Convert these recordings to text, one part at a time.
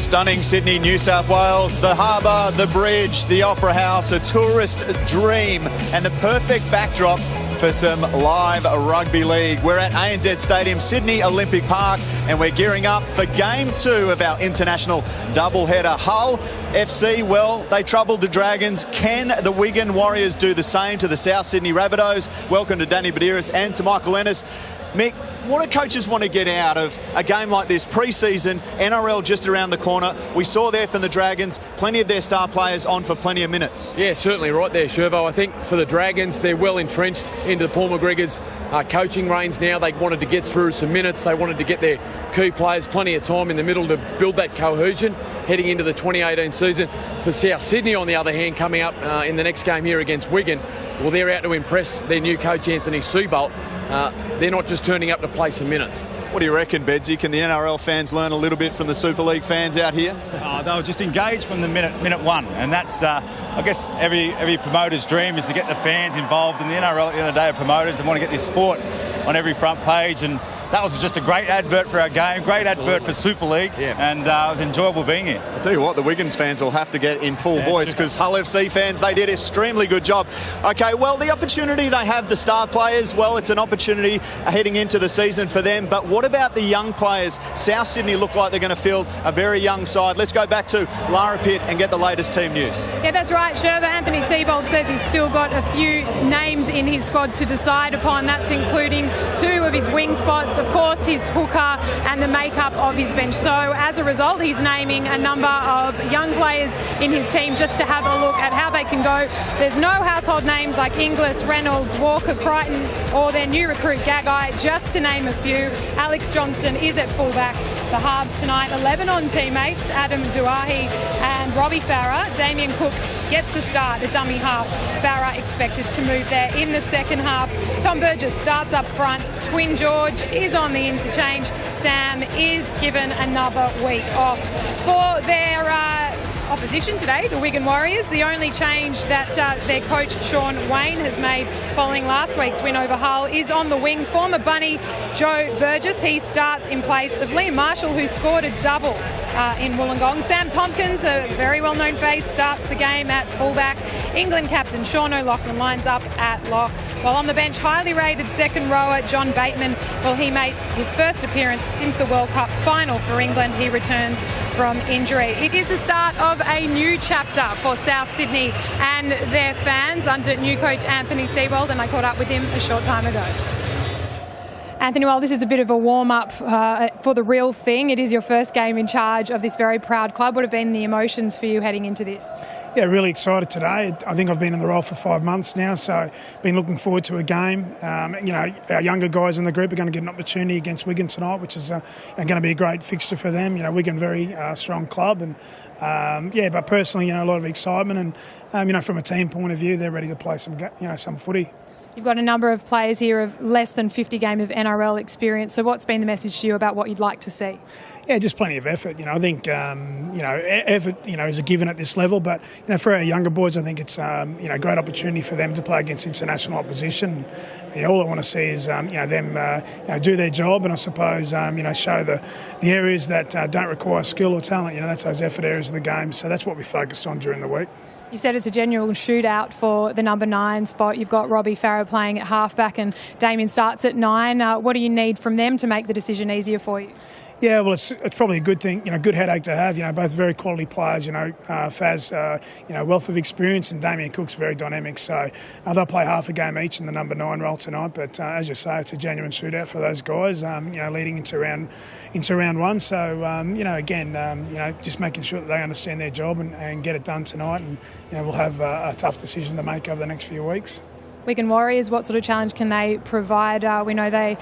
Stunning Sydney, New South Wales, the harbour, the bridge, the Opera House, a tourist dream and the perfect backdrop for some live rugby league. We're at ANZ Stadium, Sydney Olympic Park, and we're gearing up for Game 2 of our international doubleheader. Hull FC, well, they troubled the Dragons. Can the Wigan Warriors do the same to the South Sydney Rabbitohs? Welcome to Danny Badiris and to Michael Ennis. Mick, what do coaches want to get out of a game like this? Pre-season, NRL just around the corner. We saw there from the Dragons, plenty of their star players on for plenty of minutes. Yeah, certainly right there, Shervo. I think for the Dragons, they're well entrenched into the Paul McGregor's coaching reins now. They wanted to get through some minutes. They wanted to get their key players plenty of time in the middle to build that cohesion heading into the 2018 season. For South Sydney, on the other hand, coming up in the next game here against Wigan, well, they're out to impress their new coach, Anthony Seabolt. They're not just turning up to play some minutes. What do you reckon, Bedsy? Can the NRL fans learn a little bit from the Super League fans out here? They were just engaged from the minute one, and that's, I guess, every promoter's dream is to get the fans involved. In the NRL, at the end of the day, are promoters and want to get this sport on every front page. And that was just a great advert for our game, great advert for Super League, and it was enjoyable being here. I'll tell you what, the Wiggins fans will have to get in full voice because Hull FC fans, they did an extremely good job. Okay, well, the opportunity they have, the star players, well, it's an opportunity heading into the season for them. But what about the young players? South Sydney look like they're going to field a very young side. Let's go back to Lara Pitt and get the latest team news. Yeah, that's right, Sherva. Anthony Seabolt says he's still got a few names in his squad to decide upon. That's including 2 of his wing spots, of course, his hooker and the makeup of his bench. So as a result, he's naming a number of young players in his team just to have a look at how they can go. There's no household names like Inglis, Reynolds, Walker, Crichton, or their new recruit Gagai, just to name a few. Alex Johnston is at fullback. The halves tonight, 11 on teammates, Adam Duahi and Robbie Farah. Damien Cook gets the start, the dummy half. Farah expected to move there in the second half. Tom Burgess starts up front. Twin George is on the interchange. Sam is given another week off. For their opposition today, the Wigan Warriors, the only change that their coach Sean Wayne has made following last week's win over Hull is on the wing. Former Bunny Joe Burgess, he starts in place of Liam Marshall, who scored a double in Wollongong. Sam Tompkins, a very well-known face, starts the game at fullback. England captain Sean O'Loughlin lines up at lock. While on the bench, highly rated second rower John Bateman, well, he makes his first appearance since the World Cup final for England. He returns from injury. It is the start of a new chapter for South Sydney and their fans under new coach Anthony Seabolt, and I caught up with him a short time ago. Anthony, well, this is a bit of a warm-up for the real thing. It is your first game in charge of this very proud club. What have been the emotions for you heading into this? Yeah, really excited today. I think I've been in the role for 5 months now, so been looking forward to a game. You know, our younger guys in the group are going to get an opportunity against Wigan tonight, which is going to be a great fixture for them. You know, Wigan, very strong club, and yeah, but personally, you know, a lot of excitement, and you know, from a team point of view, they're ready to play some footy. You've got a number of players here of less than 50 game of NRL experience. So what's been the message to you about what you'd like to see? Yeah, just plenty of effort. You know, I think you know, effort, you know, is a given at this level. But you know, for our younger boys, I think it's you know, a great opportunity for them to play against international opposition. You know, all I want to see is you know, them you know, do their job, and I suppose you know, show the areas that don't require skill or talent. You know, that's those effort areas of the game. So that's what we focused on during the week. You said it's a general shootout for the number 9 spot. You've got Robbie Farah playing at halfback and Damien starts at 9. What do you need from them to make the decision easier for you? Yeah, well, it's probably a good thing, you know, good headache to have. You know, both very quality players. You know, Faz, you know, wealth of experience, and Damien Cook's very dynamic. So they'll play half a game each in the number 9 role tonight. But as you say, it's a genuine shootout for those guys. You know, leading into round 1. So you know, again, you know, just making sure that they understand their job and get it done tonight. And you know, we'll have a tough decision to make over the next few weeks. Wigan Warriors, what sort of challenge can they provide? We know they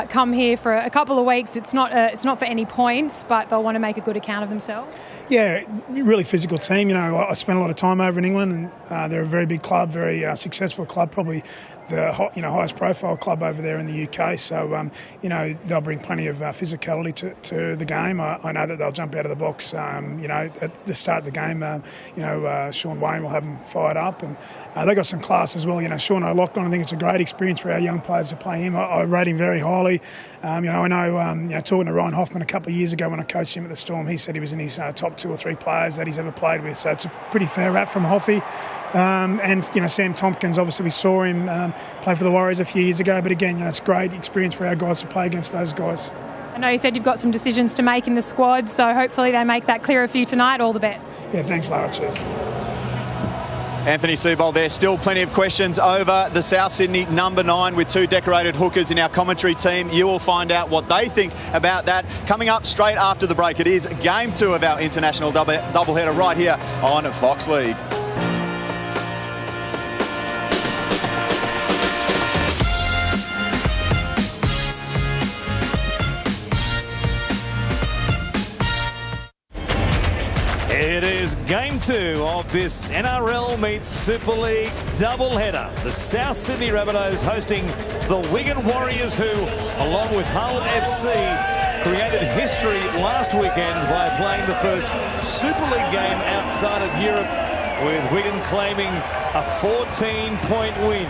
come here for a couple of weeks. It's not for any points, but they'll want to make a good account of themselves. Yeah, really physical team. You know, I spent a lot of time over in England, and they're a very big club, very successful club, probably the highest profile club over there in the UK. So they'll bring plenty of physicality to the game. I know that they'll jump out of the box. At the start of the game, Sean Wayne will have them fired up, and they got some class as well. Sean O'Loughlin, I think it's a great experience for our young players to play him. I rate him very highly. I know talking to Ryan Hoffman a couple of years ago when I coached him at the Storm, he said he was in his top 2 or 3 players that he's ever played with. So it's a pretty fair rap from Hoffy. And Sam Tompkins, obviously we saw him play for the Warriors a few years ago, but again, it's a great experience for our guys to play against those guys. I know you said you've got some decisions to make in the squad, so hopefully they make that clearer for you tonight. All the best. Yeah, thanks, Lara. Cheers. Anthony Seibold there. Still plenty of questions over the South Sydney number 9 with 2 decorated hookers in our commentary team. You will find out what they think about that coming up straight after the break. It is game 2 of our international doubleheader right here on Fox League. It is game 2 of this NRL meets Super League doubleheader. The South Sydney Rabbitohs hosting the Wigan Warriors, who, along with Hull FC, created history last weekend by playing the first Super League game outside of Europe, with Wigan claiming a 14-point win.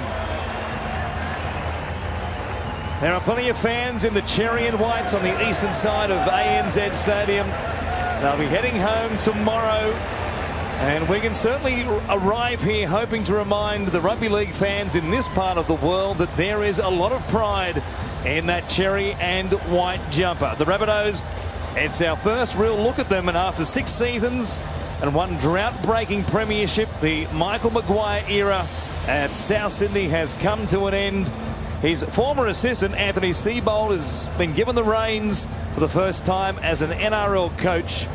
There are plenty of fans in the cherry and whites on the eastern side of ANZ Stadium. They'll be heading home tomorrow, and Wigan certainly arrive here hoping to remind the rugby league fans in this part of the world that there is a lot of pride in that cherry and white jumper. The Rabbitohs, it's our first real look at them, and after 6 seasons and 1 drought-breaking premiership, the Michael Maguire era at South Sydney has come to an end. His former assistant, Anthony Seibold, has been given the reins for the first time as an NRL coach.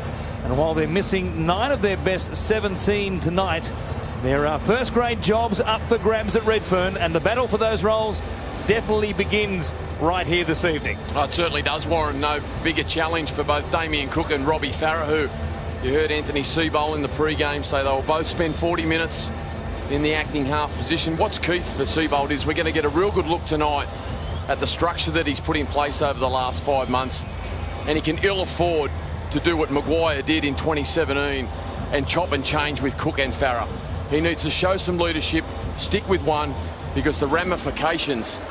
And while they're missing 9 of their best 17 tonight, there are first-grade jobs up for grabs at Redfern, and the battle for those roles definitely begins right here this evening. Oh, it certainly does, Warren. No bigger challenge for both Damien Cook and Robbie Farah, who you heard Anthony Seibold in the pre-game say they will both spend 40 minutes in the acting half position. What's key for Seibold is we're going to get a real good look tonight at the structure that he's put in place over the last 5 months, and he can ill afford to do what Maguire did in 2017 and chop and change with Cook and Farah. He needs to show some leadership, stick with one, because the ramifications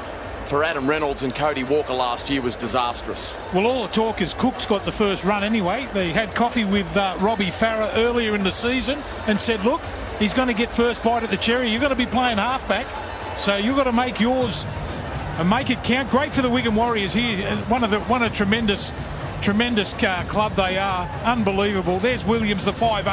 for Adam Reynolds and Cody Walker last year was disastrous. Well, all the talk is Cook's got the first run anyway. They had coffee with Robbie Farah earlier in the season and said, look, he's going to get first bite at the cherry. You've got to be playing halfback, so you've got to make yours and make it count. Great for the Wigan Warriors here. One of tremendous club they are. Unbelievable. There's Williams, the 5'8".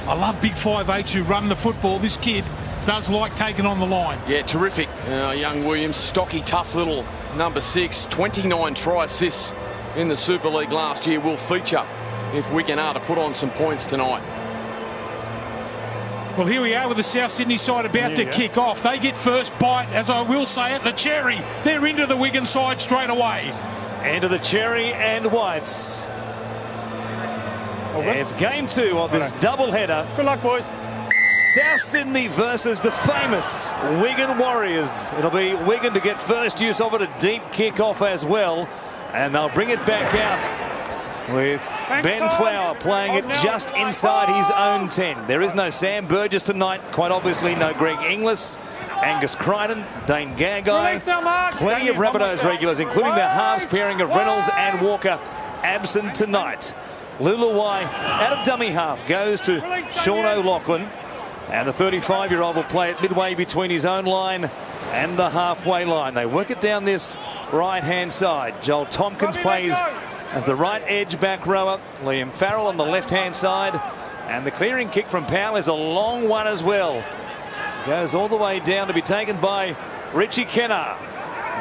I love big 5'8s who run the football. This kid does like taking on the line. Yeah, terrific. Young Williams, stocky, tough little number 6. 29 try assists in the Super League last year. Will feature if Wigan are to put on some points tonight. Well, here we are with the South Sydney side about to kick off. They get first bite, as I will say, at the cherry. They're into the Wigan side straight away. Into the cherry and whites. It's game 2 of this doubleheader. Good luck, boys. South Sydney versus the famous Wigan Warriors. It'll be Wigan to get first use of it, a deep kick-off as well. And they'll bring it back out with Ben Flower playing it just inside his own 10. There is no Sam Burgess tonight. Quite obviously no Greg Inglis, Angus Crichton, Dane Gagai. Plenty of Rabbitohs regulars, including the halves pairing of Reynolds and Walker, absent tonight. Luluwai out of dummy half goes to Sean O'Loughlin. And the 35-year-old will play it midway between his own line and the halfway line. They work it down this right-hand side. Joel Tompkins plays as the right edge back rower. Liam Farrell on the left-hand side. And the clearing kick from Powell is a long one as well. Goes all the way down to be taken by Richie Kennar.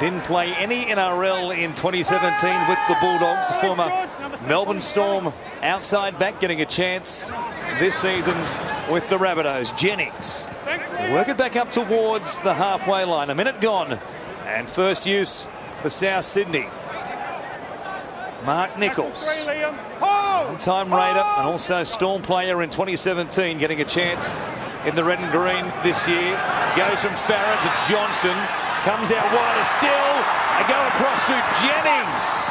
Didn't play any NRL in 2017 with the Bulldogs. The former Melbourne Storm outside back getting a chance this season with the Rabbitohs. Jennings work it back up towards the halfway line. A minute gone. And first use for South Sydney. Mark Nichols, one-time Raider and also Storm player in 2017, getting a chance in the red and green this year. Goes from Farah to Johnston. comes out wider still. They go across to Jennings.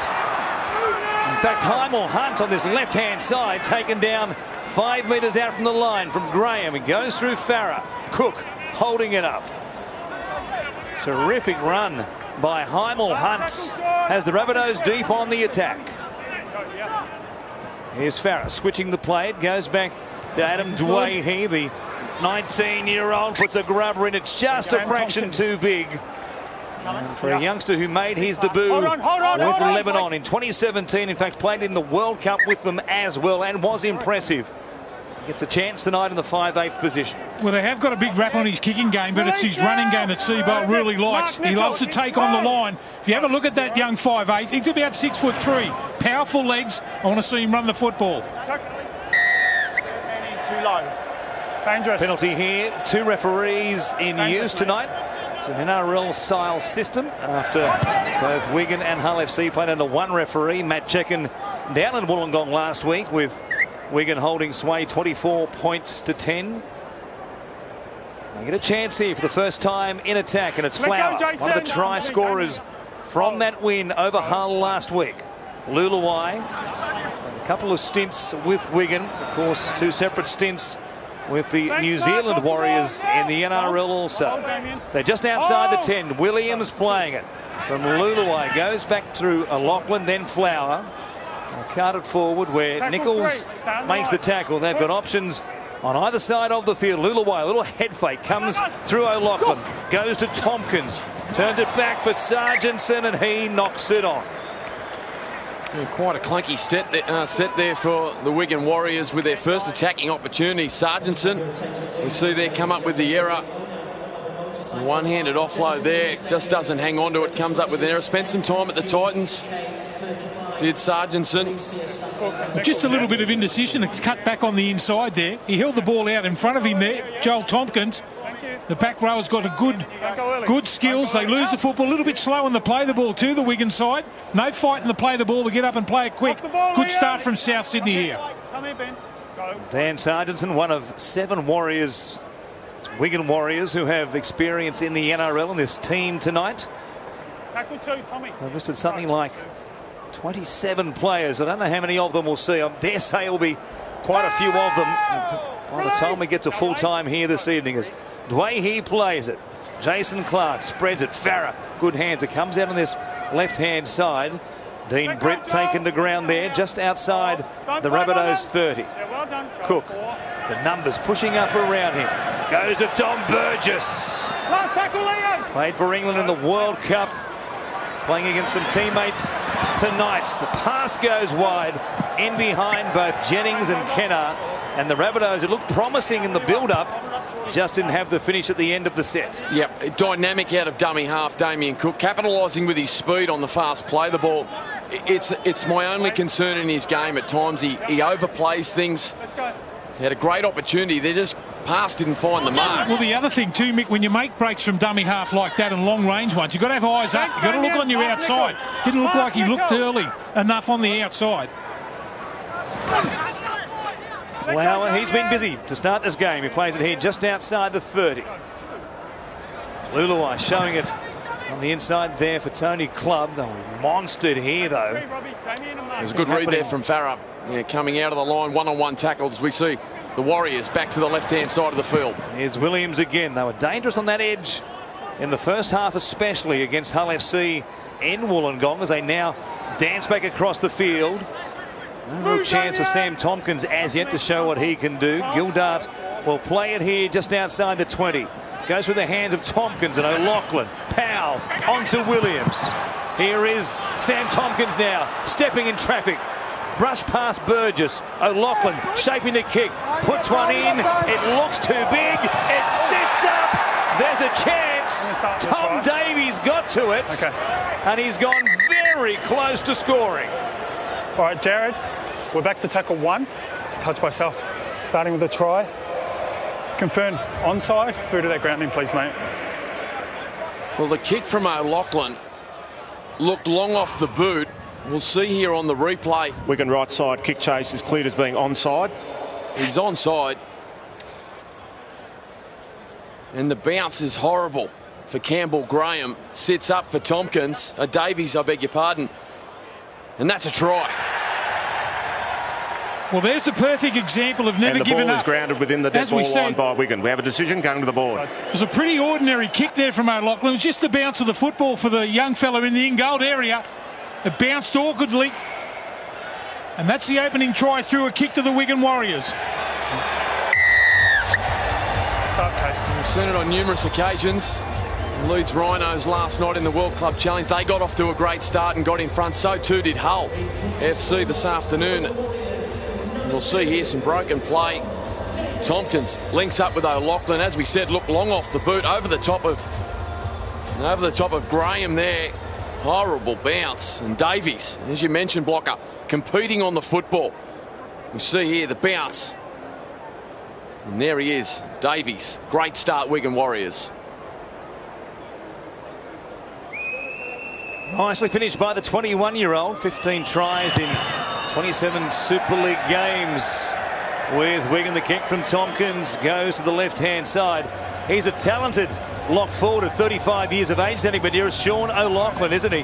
In fact, Hymel Hunt on this left-hand side, taken down 5 metres out from the line from Graham. It goes through Farah. Cook holding it up. Terrific run by Hymel Hunt. Has the Rabbitohs deep on the attack. Here's Farah switching the play. It goes back to Adam Dwayhe, the 19-year-old, puts a grubber in. It's just a fraction too big. And for a youngster who made his debut with Lebanon in 2017, in fact played in the World Cup with them as well and was impressive. Gets a chance tonight in the 5/8 position. Well, they have got a big rap on his kicking game, but it's his running game that Seabolt really likes. He loves to take on the line. If you have a look at that young 5'8", he's about 6'3". Powerful legs. I want to see him run the football. Too low. Dangerous. Penalty here. 2 referees in use tonight. It's an NRL-style system after both Wigan and Hull FC played under 1 referee. Matt Checken down in Wollongong last week with Wigan holding sway 24 points to 10. They get a chance here for the first time in attack, and it's Flower, one of the try scorers from that win over Hull last week. Luluwai, a couple of stints with Wigan, of course 2 separate stints with the New Zealand Warriors in the NRL also. They're just outside the 10. Williams playing it from Luluwai. Goes back through Lachlan, then Flower. Carted forward where Nichols makes the tackle. They've got options on either side of the field. Luluwai, a little head fake, comes through O'Loughlin. Goes to Tompkins. Turns it back for Sargentson, and he knocks it on. Yeah, quite a clunky set there for the Wigan Warriors with their first attacking opportunity. Sargentson, we see there come up with the error. One-handed offload there, just doesn't hang on to it, comes up with an error. Spent some time at the Titans, did Sargentson. Just a little bit of indecision, cut back on the inside there. He held the ball out in front of him there, Joel Tompkins. The back row has got a good skills. They lose the football, a little bit slow in the play the ball too, the Wigan side. No fight in the play the ball to get up and play it quick. Good start from South Sydney here. Dan Sargentson, one of 7 Warriors, Wigan Warriors, who have experience in the NRL in this team tonight. Tackle 2, Tommy. They've listed something like 27 players. I don't know how many of them we'll see. I dare say it'll be quite a few of them by the time we get to full time here this evening. As Dwayhe plays it, Jason Clark spreads it. Farah, good hands. It comes out on this left-hand side. Dean Britt taken to ground there, just outside the Rabbitohs 30. Cook, the numbers pushing up around him. Goes to Tom Burgess. Played for England in the World Cup, playing against some teammates tonight. The pass goes wide in behind both Jennings and Kenner, and the Rabbitohs, it looked promising in the build-up, just didn't have the finish at the end of the set. Yep, dynamic out of dummy half Damien Cook, capitalising with his speed on the fast play the ball. It's my only concern in his game at times. He overplays things. He had a great opportunity. They just pass didn't find the mark. Well, the other thing too, Mick, when you make breaks from dummy half like that and long range ones, you've got to have eyes up. You've got to look on your outside. Didn't look like he looked early enough on the outside. Flower, he's been busy to start this game. He plays it here just outside the 30. Luluwai showing it on the inside there for Tony Clubb. They were monstered here, though. There's a good read there from Farah. Yeah, coming out of the line, one-on-one tackles. We see the Warriors back to the left-hand side of the field. Here's Williams again. They were dangerous on that edge in the first half, especially against Hull FC in Wollongong, as they now dance back across the field. No real chance for Sam Tompkins as yet to show what he can do. Gildart will play it here just outside the 20. Goes with the hands of Tompkins and O'Loughlin. Powell onto Williams. Here is Sam Tompkins now, stepping in traffic. Brush past Burgess. O'Loughlin shaping the kick. Puts one in. It looks too big. It sits up. There's a chance. Tom Davies got to it. And he's gone very close to scoring. All right, Jared, we're back to tackle 1. It's touch by South, starting with a try. Confirm onside. Through to that grounding, please, mate. Well, the kick from O'Loughlin looked long off the boot. We'll see here on the replay. Wigan right side kick chase is cleared as being onside. He's onside. And the bounce is horrible for Campbell Graham. Sits up for Tompkins. Davies, I beg your pardon. And that's a try. Well, there's a perfect example of never giving up. And the ball is grounded within the dead ball line by Wigan. We have a decision going to the board. It was a pretty ordinary kick there from O'Loughlin. It was just the bounce of the football for the young fella in the in-goal area. It bounced awkwardly. And that's the opening try through a kick to the Wigan Warriors. We've seen it on numerous occasions. Leeds Rhinos last night in the World Club Challenge. They got off to a great start and got in front. So too did Hull FC this afternoon. We'll see here some broken play. Tompkins links up with O'Loughlin. As we said, look long off the boot, over the top of Graham there. Horrible bounce. And Davies, as you mentioned, Blocker, competing on the football. We see here the bounce. And there he is, Davies. Great start, Wigan Warriors. Nicely finished by the 21-year-old. 15 tries in 27 Super League games with Wigan. The kick from Tompkins goes to the left-hand side. He's a talented lock forward at 35 years of age, Danny Badira. Sean O'Loughlin, isn't he?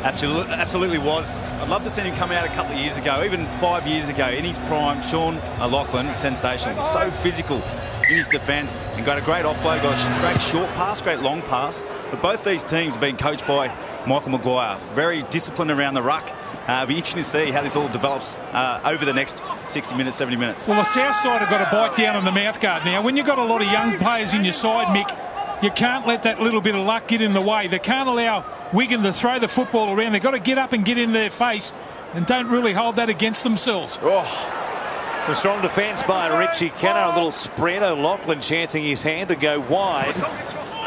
Absolutely was. I'd love to see him come out a couple of years ago, even 5 years ago, in his prime. Sean O'Loughlin, sensational. So physical in his defence and got a great offload, got a great short pass, great long pass. But both these teams have been coached by Michael Maguire. Very disciplined around the ruck. It'll be interesting to see how this all develops over the next 60 minutes, 70 minutes. Well, the south side have got to bite down on the mouthguard now. When you've got a lot of young players in your side, Mick, you can't let that little bit of luck get in the way. They can't allow Wigan to throw the football around. They've got to get up and get in their face and don't really hold that against themselves. Oh, some strong defence by Richie Kenner. A little spread. O'Loughlin chancing his hand to go wide.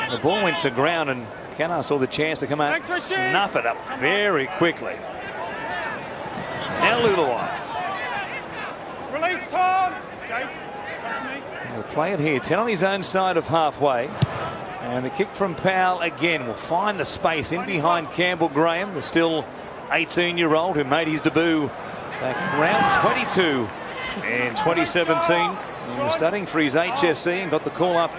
The ball went to ground and Kenner saw the chance to come out and snuff it up very quickly. Now Luluai. Release Tom. Jason. He'll play it here. 10 on his own side of halfway. And the kick from Powell again will find the space in behind Campbell Graham, the still 18-year-old who made his debut back in round 22 in 2017. He was studying for his HSC and got the call up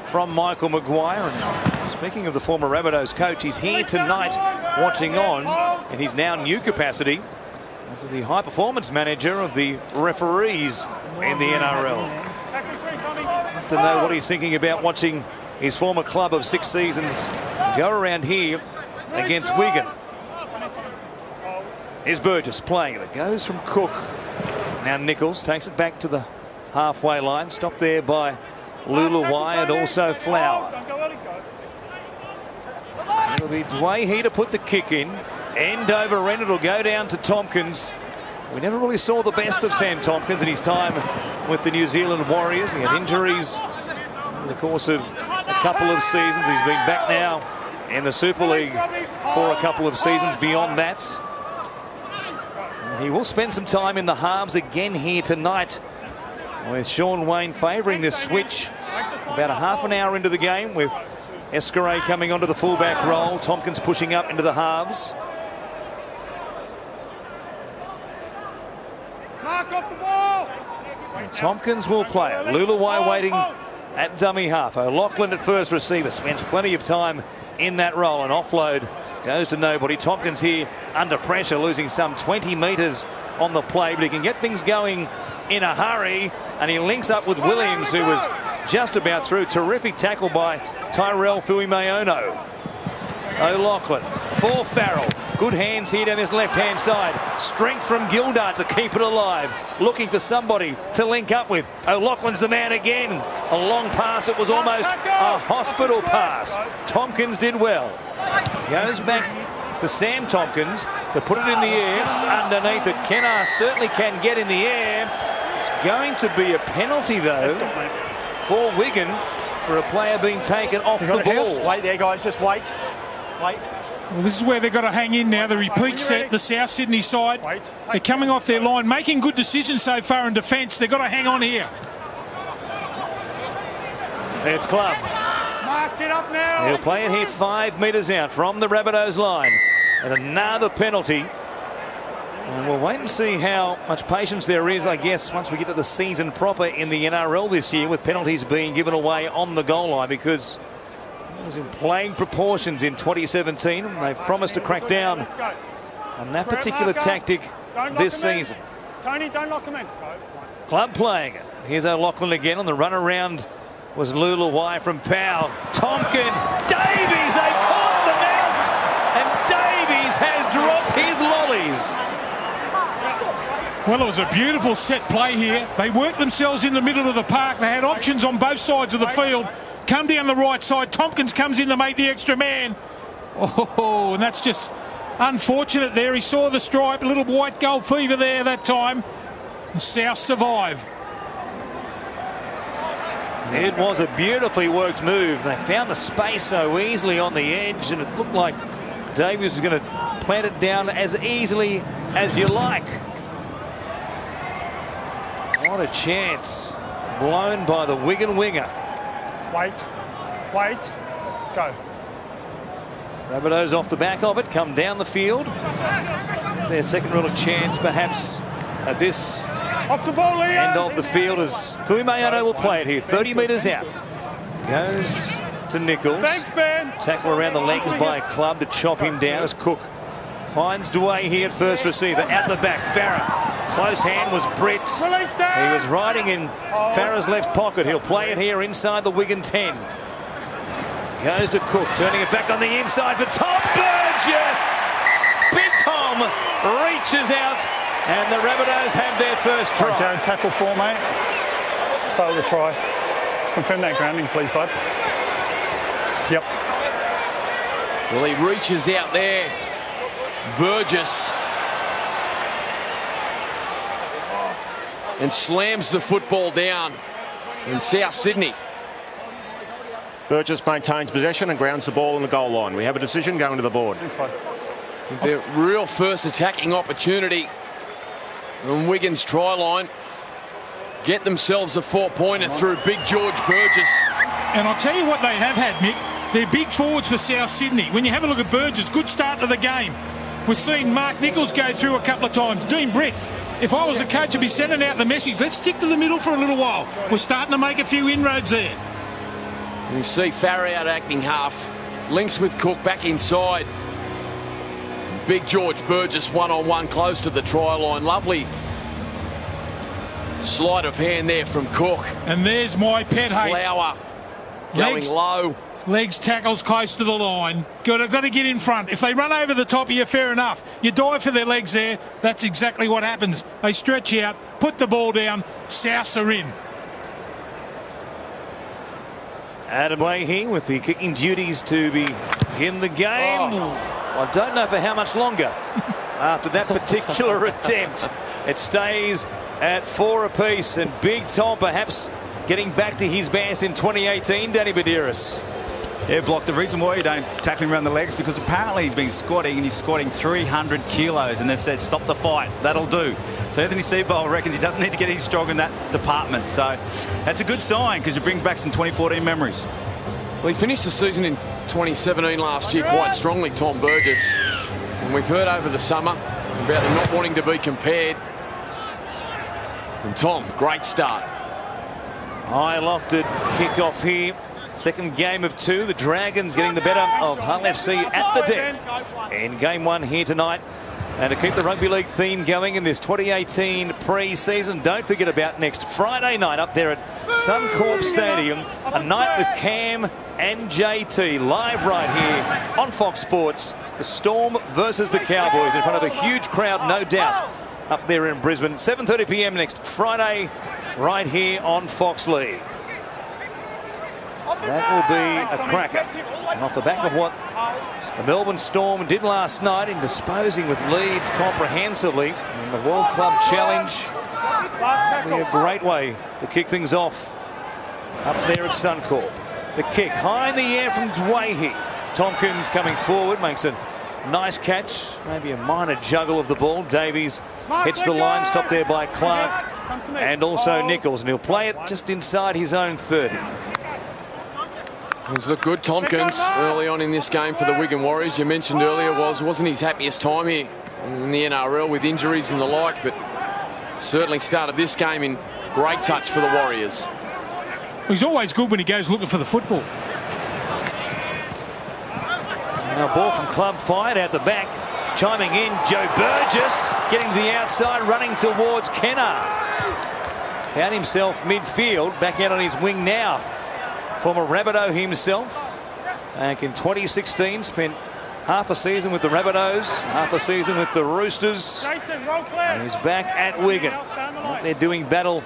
from Michael Maguire. And speaking of the former Rabbitohs coach, he's here tonight watching on in his now new capacity as the high-performance manager of the referees in the NRL. To know what he's thinking about watching his former club of 6 seasons go around here against Wigan. Here's Burgess playing it. It goes from Cook. Now Nichols takes it back to the halfway line. Stopped there by Luluai and also Flower. It'll be Dwayne here to put the kick in. End over end. It'll go down to Tompkins. We never really saw the best of Sam Tompkins in his time with the New Zealand Warriors. He had injuries in the course of a couple of seasons. He's been back now in the Super League for a couple of seasons beyond that. And he will spend some time in the halves again here tonight, with Sean Wayne favouring this switch about a half an hour into the game, with Escaray coming onto the fullback role, Tompkins pushing up into the halves. Mark off the ball. Tompkins will play it. Luluai waiting at dummy half. O'Loughlin at first receiver, spends plenty of time in that role. An offload goes to nobody. Tompkins here under pressure, losing some 20 metres on the play, but he can get things going in a hurry, and he links up with Williams, who was just about through. Terrific tackle by Tyrell Fuimaono. O'Loughlin for Farrell. Good hands here down this left-hand side. Strength from Gildart to keep it alive. Looking for somebody to link up with. O'Loughlin's the man again. A long pass. It was almost a hospital pass. Tompkins did well. Goes back to Sam Tompkins to put it in the air. Underneath it, Kennar certainly can get in the air. It's going to be a penalty, though, for Wigan for a player being taken off the ball. Wait there, guys. Just wait. Wait. Well, this is where they've got to hang in now. The repeat set, the South Sydney side. They're coming off their line, making good decisions so far in defence. They've got to hang on here. It's Club. Mark, get up now. He'll play it here 5 metres out from the Rabbitohs line. And another penalty. And we'll wait and see how much patience there is, I guess, once we get to the season proper in the NRL this year, with penalties being given away on the goal line, because It was in playing proportions in 2017. They've promised to crack down on that particular tactic this season. Tony, don't lock him in. Club playing it. Here's O'Loughlin again on the run around. Was Lulawai from Powell. Tompkins. Davies, they caught the mount. And Davies has dropped his lollies. Well, it was a beautiful set play here. They worked themselves in the middle of the park. They had options on both sides of the field. Come down the right side. Tompkins comes in to make the extra man. Oh, and that's just unfortunate there. He saw the stripe. A little white goal fever there that time. And South survive. It was a beautifully worked move. They found the space so easily on the edge, and it looked like Davies was going to plant it down as easily as you like. What a chance. Blown by the Wigan winger. Wait, go. Rabbitohs off the back of it, come down the field. Their second real chance perhaps at this Off the ball, Ian. end of the field as Fuimaono will play it here. 30 metres out. Goes to Nichols. Thanks, Ben. Tackle around the legs by Club to chop him down as Cook finds Dway here at first receiver. Out the back, Farah. Close hand was Britt's. He was riding in Farah's left pocket. He'll play it here inside the Wigan 10. Goes to Cook, turning it back on the inside for Tom Burgess. Big Tom reaches out, and the Rabbitohs have their first try. Right, Jared, tackle 4, mate. Start with the try. Just confirm that grounding, please, bud. Yep. Well, he reaches out there. Burgess. And slams the football down in South Sydney. Burgess maintains possession and grounds the ball in the goal line. We have a decision going to the board. Thanks, bud. Their real first attacking opportunity on Wigan's try line. Get themselves a 4-pointer through Big George Burgess. And I'll tell you what they have had, Mick. They're big forwards for South Sydney. When you have a look at Burgess, good start to the game. We've seen Mark Nichols go through a couple of times. Dean Britt, if I was a coach, I'd be sending out the message, let's stick to the middle for a little while. We're starting to make a few inroads there. You see Farah out acting half. Links with Cook back inside. Big George Burgess one-on-one close to the try line. Lovely sleight of hand there from Cook. And there's my pet hate. Flower going low. Legs tackles close to the line. Got to get in front. If they run over the top of you, fair enough. You dive for their legs there. That's exactly what happens. They stretch out, put the ball down. Souths are in. Adam Leahy with the kicking duties to begin the game. I don't know for how much longer after that particular attempt. It stays at 4 apiece, and Big Tom perhaps getting back to his best in 2018. Danny Badiris. Yeah, Block, the reason why you don't tackle him around the legs, because apparently he's been squatting, and he's squatting 300 kilos, and they've said stop the fight, that'll do. So Anthony Seibold reckons he doesn't need to get any stronger in that department. So that's a good sign, because it brings back some 2014 memories. Well, he finished the season in 2017 last year quite strongly, Tom Burgess. And we've heard over the summer about them not wanting to be compared. And Tom, great start. High lofted kick-off here. Second game of 2. The Dragons getting the better of Hull FC at the death in game 1 here tonight. And to keep the rugby league theme going in this 2018 pre-season, don't forget about next Friday night up there at Suncorp Stadium. A night with Cam and JT live right here on Fox Sports. The Storm versus the Cowboys in front of a huge crowd, no doubt, up there in Brisbane. 7:30 p.m. next Friday right here on Fox League. That will be a cracker. And off the back of what the Melbourne Storm did last night in disposing with leads comprehensively in the World Club Challenge, it'll be a great way to kick things off up there at Suncorp. The kick high in the air from Dwayhe. Tompkins coming forward, makes a nice catch, maybe a minor juggle of the ball. Davies hits the line, stopped there by Clark and also Nichols, and he'll play it just inside his own 30. He's looked good, Tompkins, early on in this game for the Wigan Warriors. You mentioned earlier wasn't his happiest time here in the NRL with injuries and the like, but certainly started this game in great touch for the Warriors. He's always good when he goes looking for the football. And a ball from Club Fired out the back. Chiming in, Joe Burgess getting to the outside, running towards Kenner. Found himself midfield, back out on his wing now. Former Rabbitoh himself. Back in 2016, spent half a season with the Rabbitohs, half a season with the Roosters. And he's back at Wigan. They're doing battle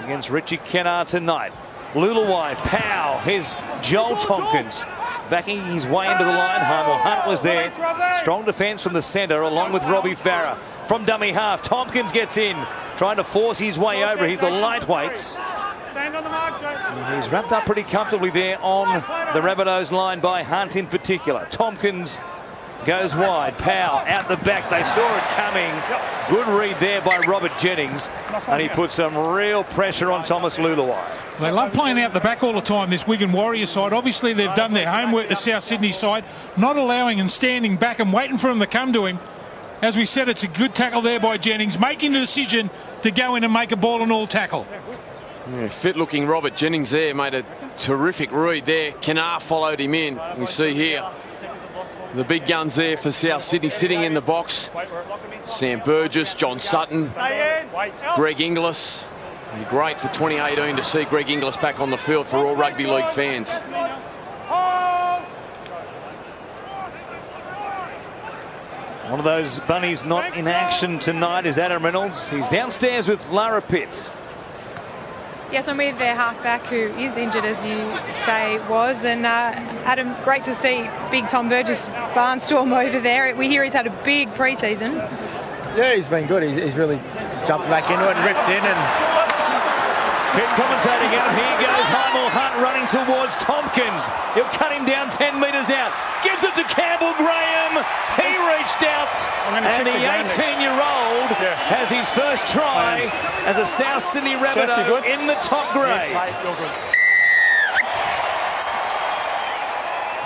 against Richie Kenner tonight. Lulawai, Powell, here's Joel Tompkins. Backing his way into the line. Hymel Hunt was there. Strong defence from the centre along with Robbie Farah. From dummy half, Tompkins gets in, trying to force his way over. He's a lightweight. And he's wrapped up pretty comfortably there on the Rabbitohs line by Hunt in particular. Tompkins goes wide. Powell out the back. They saw it coming. Good read there by Robert Jennings. And he put some real pressure on Thomas Lulawai. They love playing out the back all the time, this Wigan Warriors side. Obviously, they've done their homework, the South Sydney side, not allowing and standing back and waiting for him to come to him. As we said, it's a good tackle there by Jennings, making the decision to go in and make a ball and all tackle. Yeah, fit-looking Robert Jennings there made a terrific read there. Kenner followed him in. We see here the big guns there for South Sydney sitting in the box. Sam Burgess, John Sutton, Greg Inglis. It'd be great for 2018 to see Greg Inglis back on the field for all rugby league fans. One of those bunnies not in action tonight is Adam Reynolds. He's downstairs with Lara Pitt. Yes, I'm with their halfback who is injured, as you say, was. And Adam, great to see big Tom Burgess barnstorm over there. We hear he's had a big pre-season. Yeah, he's been good. He's really jumped back into it and ripped in. And keep commentating out. Here goes Hymel Hunt running towards Tompkins. He'll cut him down 10 metres out. Gives it to Campbell Graham. He reached out. And the 18-year-old has his first try as a South Sydney Rabbitoh in the top grade.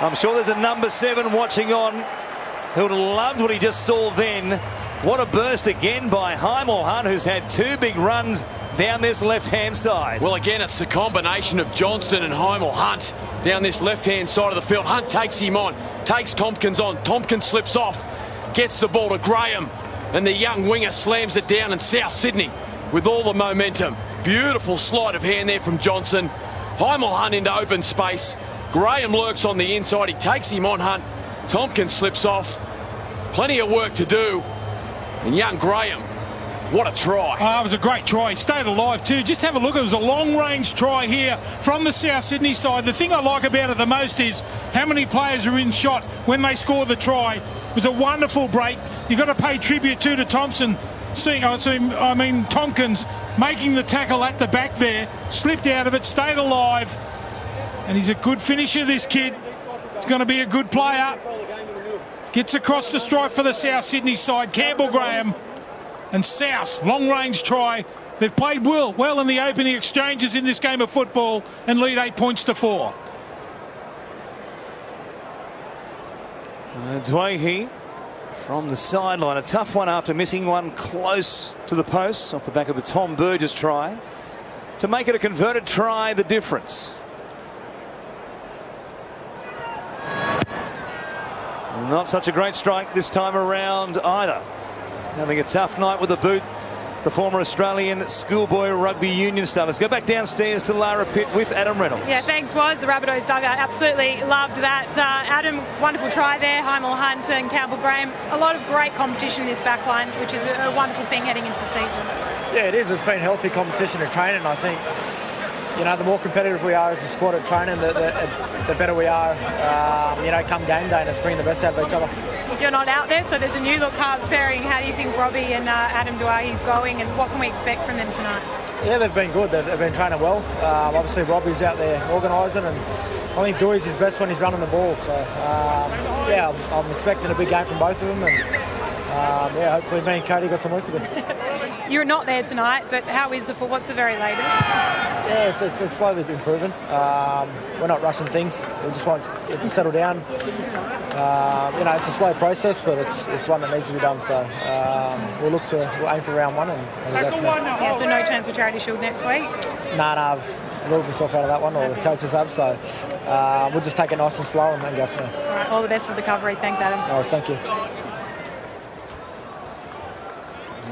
I'm sure there's a number 7 watching on who would have loved what he just saw then. What a burst again by Hymel Hunt, who's had 2 big runs down this left-hand side. Well, again, it's the combination of Johnston and Hymel Hunt down this left-hand side of the field. Hunt takes him on, takes Tompkins on. Tompkins slips off, gets the ball to Graham, and the young winger slams it down, and South Sydney with all the momentum. Beautiful sleight of hand there from Johnson. Hymel Hunt into open space. Graham lurks on the inside. He takes him on Hunt. Tompkins slips off. Plenty of work to do. And young Graham, what a try. Oh, it was a great try. He stayed alive too. Just have a look. It was a long-range try here from the South Sydney side. The thing I like about it the most is how many players are in shot when they score the try. It was a wonderful break. You've got to pay tribute to Thompson. Tompkins making the tackle at the back there. Slipped out of it, stayed alive. And he's a good finisher, this kid. He's going to be a good player. Gets across the stripe for the South Sydney side. Campbell Graham and South, long-range try. They've played well in the opening exchanges in this game of football and lead 8 points to 4. Dwayne from the sideline. A tough one after missing one close to the post off the back of the Tom Burgess try. To make it a converted try, the difference. Not such a great strike this time around either. Having a tough night with the boot, the former Australian schoolboy rugby union star. Let's go back downstairs to Lara Pitt with Adam Reynolds. Yeah, thanks, Woz. The Rabbitohs dugout absolutely loved that. Adam, wonderful try there. Hymel Hunt and Campbell Graham. A lot of great competition in this back line, which is a wonderful thing heading into the season. Yeah, it is. It's been healthy competition at training, I think. You know, the more competitive we are as a squad at training, the better we are, come game day, and it's bringing the best out of each other. You're not out there, so there's a new look halves pairing. How do you think Robbie and Adam Doueihi's going, and what can we expect from them tonight? Yeah, they've been good. They've been training well. Obviously, Robbie's out there organising, and I think Doueihi's his best when he's running the ball. So, I'm expecting a big game from both of them, and hopefully me and Cody got some work to do. You're not there tonight, but how is the foot? What's the very latest? Yeah, it's slowly improving. We're not rushing things. We just want it to settle down. It's a slow process, but it's one that needs to be done. So we'll aim for round 1 and go from there. Yeah, so no chance of Charity Shield next week? No, ruled myself out of that one, or the coaches have. So we'll just take it nice and slow and then go from there. All right, all the best with the recovery. Thanks, Adam. No worries, thank you.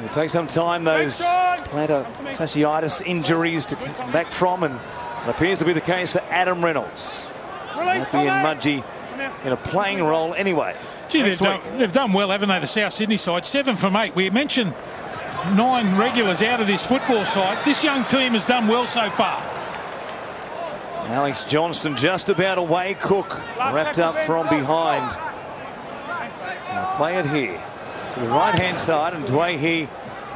It'll take some time, those plantar fasciitis injuries to come back from, and it appears to be the case for Adam Reynolds. Happy and Mudgee in a playing role anyway. Gee, they've done well, haven't they, the South Sydney side? 7 from 8. We mentioned 9 regulars out of this football side. This young team has done well so far. Alex Johnston just about away. Cook wrapped up from behind. Now play it here to the right-hand side, and Dwayhe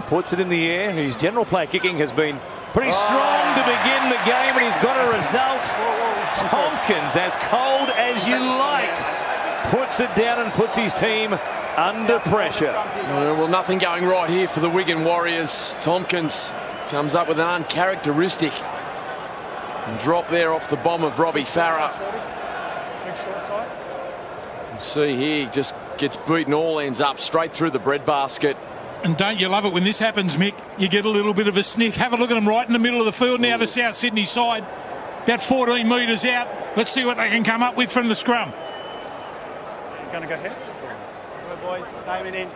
puts it in the air. His general play kicking has been pretty strong to begin the game, and he's got a result. Tompkins, as cold as you like, puts it down and puts his team under pressure. Well, nothing going right here for the Wigan Warriors. Tompkins comes up with an uncharacteristic drop there off the bomb of Robbie Farah. You see here, just gets beaten, all ends up straight through the breadbasket. And don't you love it when this happens, Mick? You get a little bit of a sniff. Have a look at them right in the middle of the field now, the South Sydney side. About 14 metres out. Let's see what they can come up with from the scrum. You're going to go ahead? Good boys, name it in.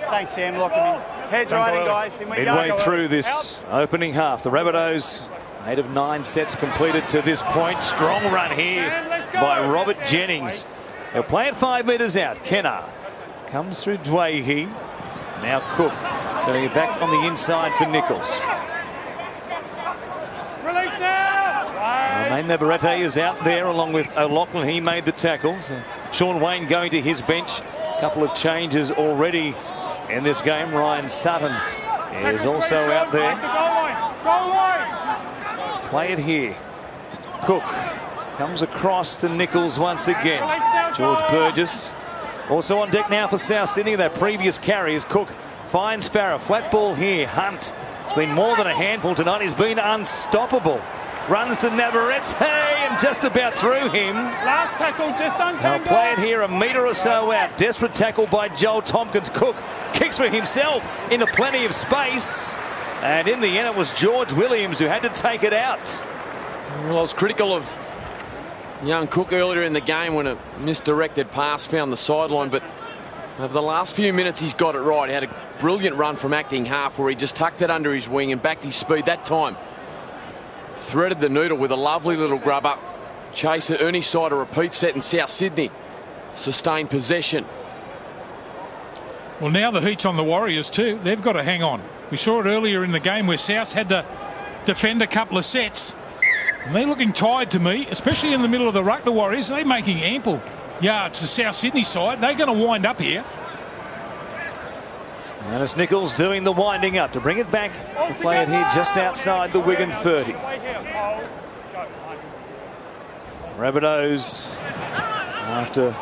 Thanks, Sam. Lock them in. Heads riding, guys. Midway through this opening half, the Rabbitohs, 8 of 9 sets completed to this point. Strong run here by Robert Jennings. They'll play it 5 metres out. Kennar comes through Dwayhe. Now Cook turning it back on the inside for Nichols. Release now! Romain Navarrete is out there along with O'Loughlin. He made the tackle. So Sean Wayne going to his bench. A couple of changes already in this game. Ryan Sutton is also out there. Play it here. Cook comes across to Nichols once again. George Burgess also on deck now for South Sydney. Their previous carry as Cook finds Farah. Flat ball here. Hunt has been more than a handful tonight. He's been unstoppable. Runs to Navarrete and just about through him. Last tackle just untangled. Now play it here a metre or so out. Desperate tackle by Joel Tompkins. Cook kicks for himself into plenty of space. And in the end it was George Williams who had to take it out. Well, I was critical of young Cook earlier in the game when a misdirected pass found the sideline, but over the last few minutes he's got it right. He had a brilliant run from acting half where he just tucked it under his wing and backed his speed that time. Threaded the noodle with a lovely little grub up. Chaser, Ernie side, a repeat set in South Sydney. Sustained possession. Well, now the heat's on the Warriors too. They've got to hang on. We saw it earlier in the game where South had to defend a couple of sets. And they're looking tired to me, especially in the middle of the ruck, the Warriors. They're making ample yards to South Sydney side. They're going to wind up here. And it's Nichols doing the winding up to bring it back. To play it here just outside the Wigan 30. Rabbitohs, after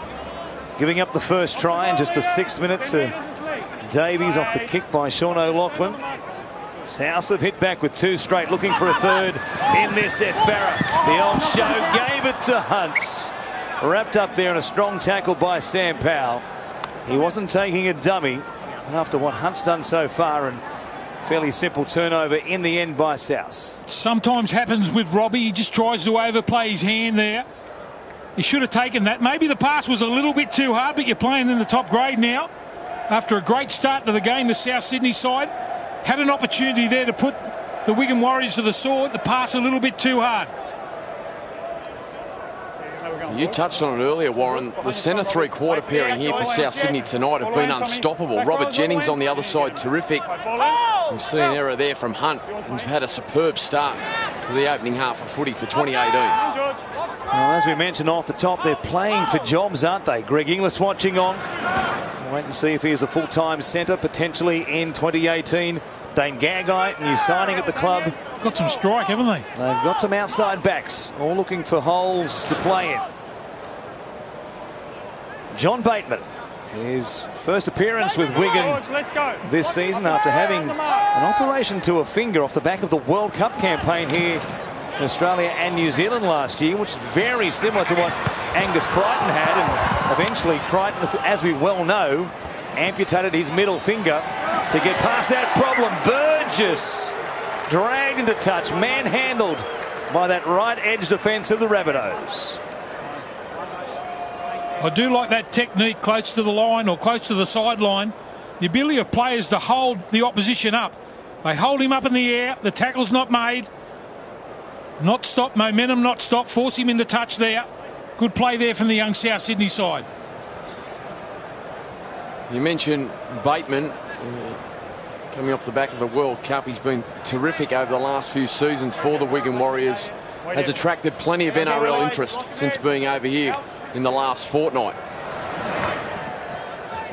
giving up the first try in just the 6 minutes, Davies off the kick by Sean O'Loughlin. South have hit back with 2 straight, looking for a third in this set. Farah, the old show, gave it to Hunt. Wrapped up there in a strong tackle by Sam Powell. He wasn't taking a dummy. And after what Hunt's done so far, and fairly simple turnover in the end by South. Sometimes happens with Robbie. He just tries to overplay his hand there. He should have taken that. Maybe the pass was a little bit too hard, but you're playing in the top grade now. After a great start to the game, the South Sydney side had an opportunity there to put the Wigan Warriors to the sword. The pass a little bit too hard. You touched on it earlier, Warren. The centre three-quarter pairing here for South Sydney tonight have been unstoppable. Robert Jennings on the other side, terrific. We've seen an error there from Hunt, who's had a superb start to the opening half of footy for 2018. Well, as we mentioned off the top, they're playing for jobs, aren't they? Greg Inglis watching on. We'll wait and see if he is a full-time centre, potentially in 2018. Dane Gagai, new signing at the club. Got some strike, haven't they? They've got some outside backs, all looking for holes to play in. John Bateman, his first appearance with Wigan this season after having an operation to a finger off the back of the World Cup campaign here in Australia and New Zealand last year, which is very similar to what Angus Crichton had. And eventually Crichton, as we well know, amputated his middle finger to get past that problem. Burgess dragged into touch, manhandled by that right edge defence of the Rabbitohs. I do like that technique close to the line or close to the sideline. The ability of players to hold the opposition up. They hold him up in the air. The tackle's not made. Not stop, momentum not stop. Force him into touch there. Good play there from the young South Sydney side. You mentioned Bateman coming off the back of the World Cup. He's been terrific over the last few seasons for the Wigan Warriors. Has attracted plenty of NRL interest since being over here in the last fortnight.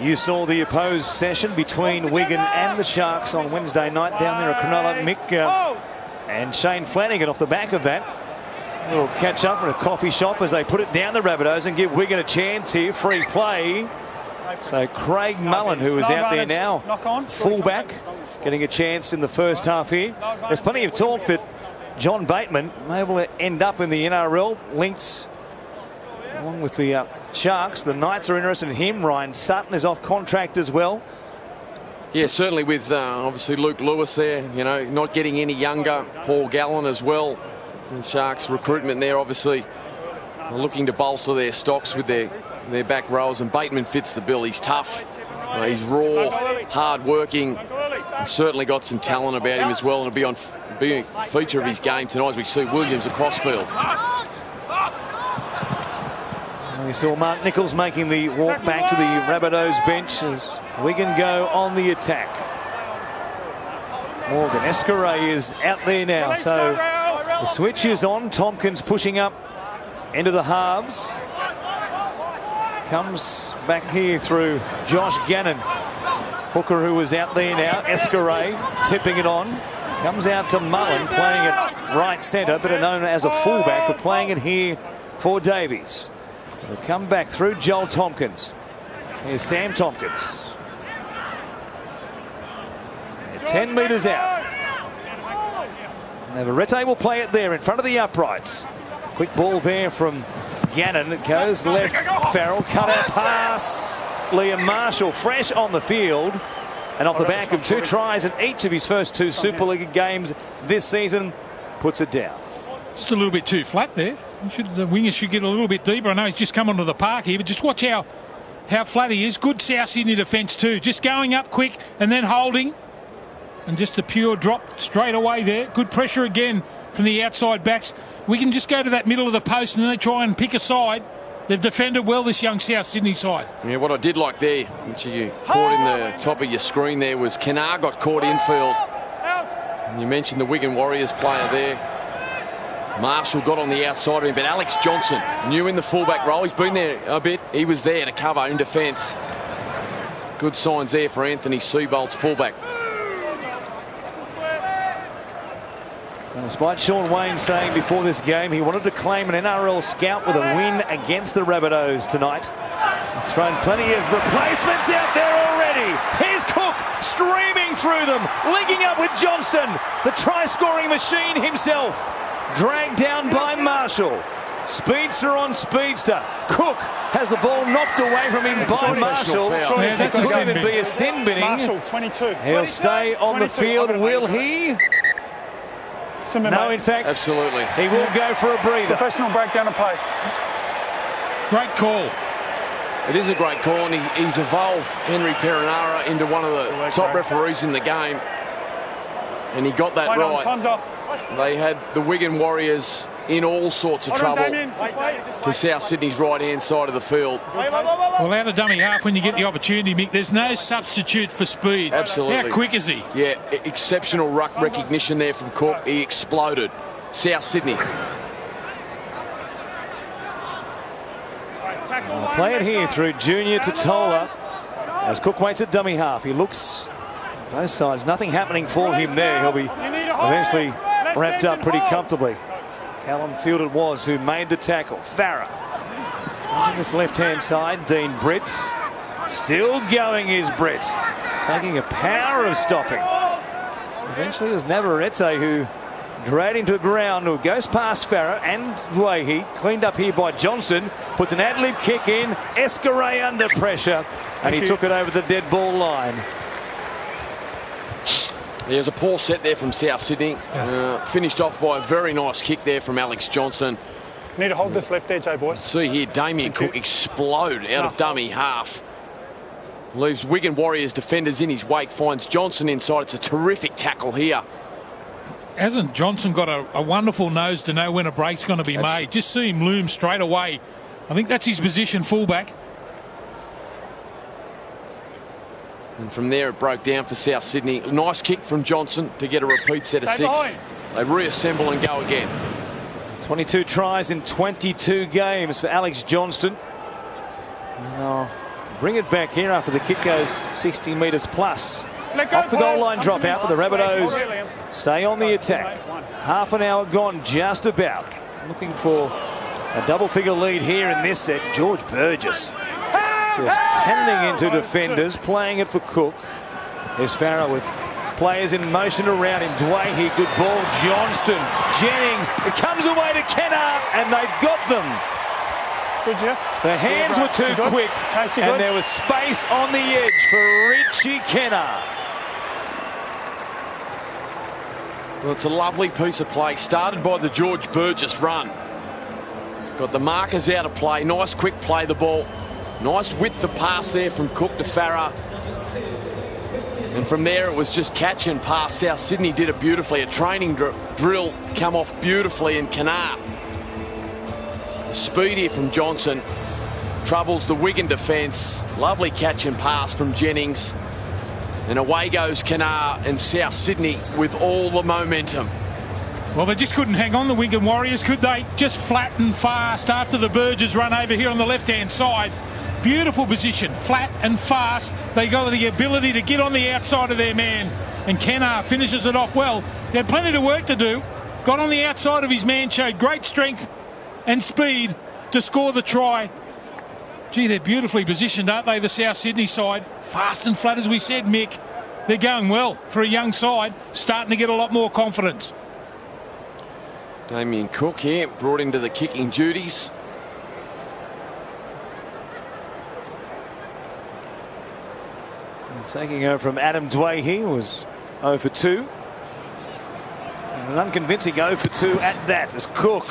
You saw the opposed session between Wigan and the Sharks on Wednesday night down there at Cronulla. Mick and Shane Flanagan off the back of that. A little catch up at a coffee shop as they put it down the Rabbitohs and give Wigan a chance here. Free play. So Craig Mullen, who is out there now, fullback, getting a chance in the first half here. There's plenty of talk that John Bateman may be able to end up in the NRL, linked along with the Sharks. The Knights are interested in him. Ryan Sutton is off contract as well. Yeah, certainly with obviously Luke Lewis there, you know, not getting any younger. Paul Gallen as well. The Sharks recruitment there obviously looking to bolster their stocks with their back rows, and Bateman fits the bill. He's tough, he's raw, hard working, and certainly got some talent about him as well, and it'll be a feature of his game tonight as we see Williams across field. We saw Mark Nichols making the walk back to the Rabbitohs bench as Wigan go on the attack. Morgan Escaray is out there now, so the switch is on. Tompkins pushing up into the halves. Comes back here through Josh Gannon. Hooker, who was out there now. Escaray tipping it on. Comes out to Mullen, playing at right centre, better known as a fullback, but playing it here for Davies. They'll come back through Joel Tompkins. Here's Sam Tompkins. They're 10 metres out. Navarrete will play it there in front of the uprights. Quick ball there from Gannon. It goes left. Farrell cut out pass. Liam Marshall fresh on the field. And off the back of 2 tries in each of his first 2 Super League games this season, puts it down. Just a little bit too flat there. The wingers should get a little bit deeper. I know he's just come onto the park here, but just watch how flat he is. Good South Sydney defence too. Just going up quick and then holding. And just a pure drop straight away there. Good pressure again from the outside backs. We can just go to that middle of the post and then they try and pick a side. They've defended well, this young South Sydney side. Yeah, what I did like there, which you caught in the top of your screen there, was Kenar got caught infield. And you mentioned the Wigan Warriors player there. Marshall got on the outside of him, but Alex Johnson, new in the fullback role. He's been there a bit. He was there to cover in defence. Good signs there for Anthony Seibold's fullback. And despite Sean Wayne saying before this game he wanted to claim an NRL scout with a win against the Rabbitohs tonight. He's thrown plenty of replacements out there already. Here's Cook streaming through them, linking up with Johnston, the try-scoring machine himself. Dragged down by Marshall. Speedster on Speedster. Cook has the ball knocked away from him by Marshall. Yeah, that's it could even be a sin binning. Marshall, 22. He'll stay on the field, will he? No, in fact, absolutely. He will go for a breather. Professional breakdown of play. Great call. It is a great call, and he's evolved Henry Perinara into one of the top referees in the game. And he got that right. Time's off. They had the Wigan Warriors in all sorts of trouble to South Sydney's right-hand side of the field. Well, out of dummy half, when you get the opportunity, Mick, there's no substitute for speed. Absolutely. How quick is he? Yeah, exceptional ruck recognition there from Cook. He exploded. South Sydney. Play it here through Junior Totola as Cook waits at dummy half. He looks both sides. Nothing happening for him there. He'll be eventually wrapped up pretty comfortably. Callum Field it was who made the tackle. Farah on this left-hand side. Dean Britt. Still going is Britt. Taking a power of stopping. Eventually it was Navarrete who dragged him to the ground, who goes past Farah and Leahy. Cleaned up here by Johnston. Puts an ad-lib kick in. Escaray under pressure. And he took it over the dead ball line. There's a poor set there from South Sydney. Finished off by a very nice kick there from Alex Johnson. Need to hold this left edge, boys. See here, Damien Cook explode out of dummy half. Leaves Wigan Warriors defenders in his wake, finds Johnson inside. It's a terrific tackle here. Hasn't Johnson got a wonderful nose to know when a break's going to be made? Just see him loom straight away. I think that's his position, fullback. And from there it broke down for South Sydney. Nice kick from Johnson to get a repeat set of 6. They reassemble and go again. 22 tries in 22 games for Alex Johnston. Now bring it back here after the kick goes 60 metres plus. Off the goal line drop out, but the Rabbitohs stay on the attack. Half an hour gone just about. Looking for a double-figure lead here in this set. George Burgess just cannoning into defenders, playing it for Cook. There's Farah with players in motion around him. Dwayne, good ball. Johnston, Jennings, it comes away to Kenner, and they've got them. The hands were too quick, and there was space on the edge for Richie Kenner. Well, it's a lovely piece of play, started by the George Burgess run. Got the markers out of play, nice quick play the ball. Nice width of pass there from Cook to Farah. And from there it was just catch and pass. South Sydney did it beautifully. A training drill come off beautifully, and Kennard. The speed here from Johnson troubles the Wigan defence. Lovely catch and pass from Jennings. And away goes Kennard, and South Sydney with all the momentum. Well, they just couldn't hang on, the Wigan Warriors, could they? Just flat and fast after the Burgess run over here on the left-hand side. Beautiful position, flat and fast. They got the ability to get on the outside of their man, and Kennard finishes it off well. They had plenty of work to do. Got on the outside of his man, showed great strength and speed to score the try. Gee, they're beautifully positioned, aren't they, the South Sydney side? Fast and flat, as we said, Mick. They're going well for a young side, starting to get a lot more confidence. Damien Cook here, brought into the kicking duties. Taking over from Adam Dwayne was 0 for 2. And an unconvincing 0 for 2 at that, as Cook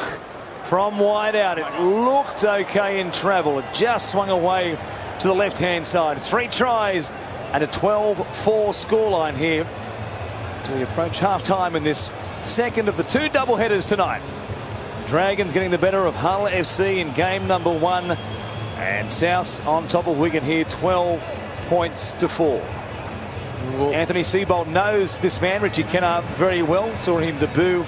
from wide out. It looked okay in travel. It just swung away to the left-hand side. 3 tries and a 12-4 scoreline here as we approach half-time in this second of the 2 doubleheaders tonight. Dragons getting the better of Hull FC in game number 1, and South on top of Wigan here, 12 points to 4. Anthony Seibold knows this man, Richie Kennard, very well. Saw him debut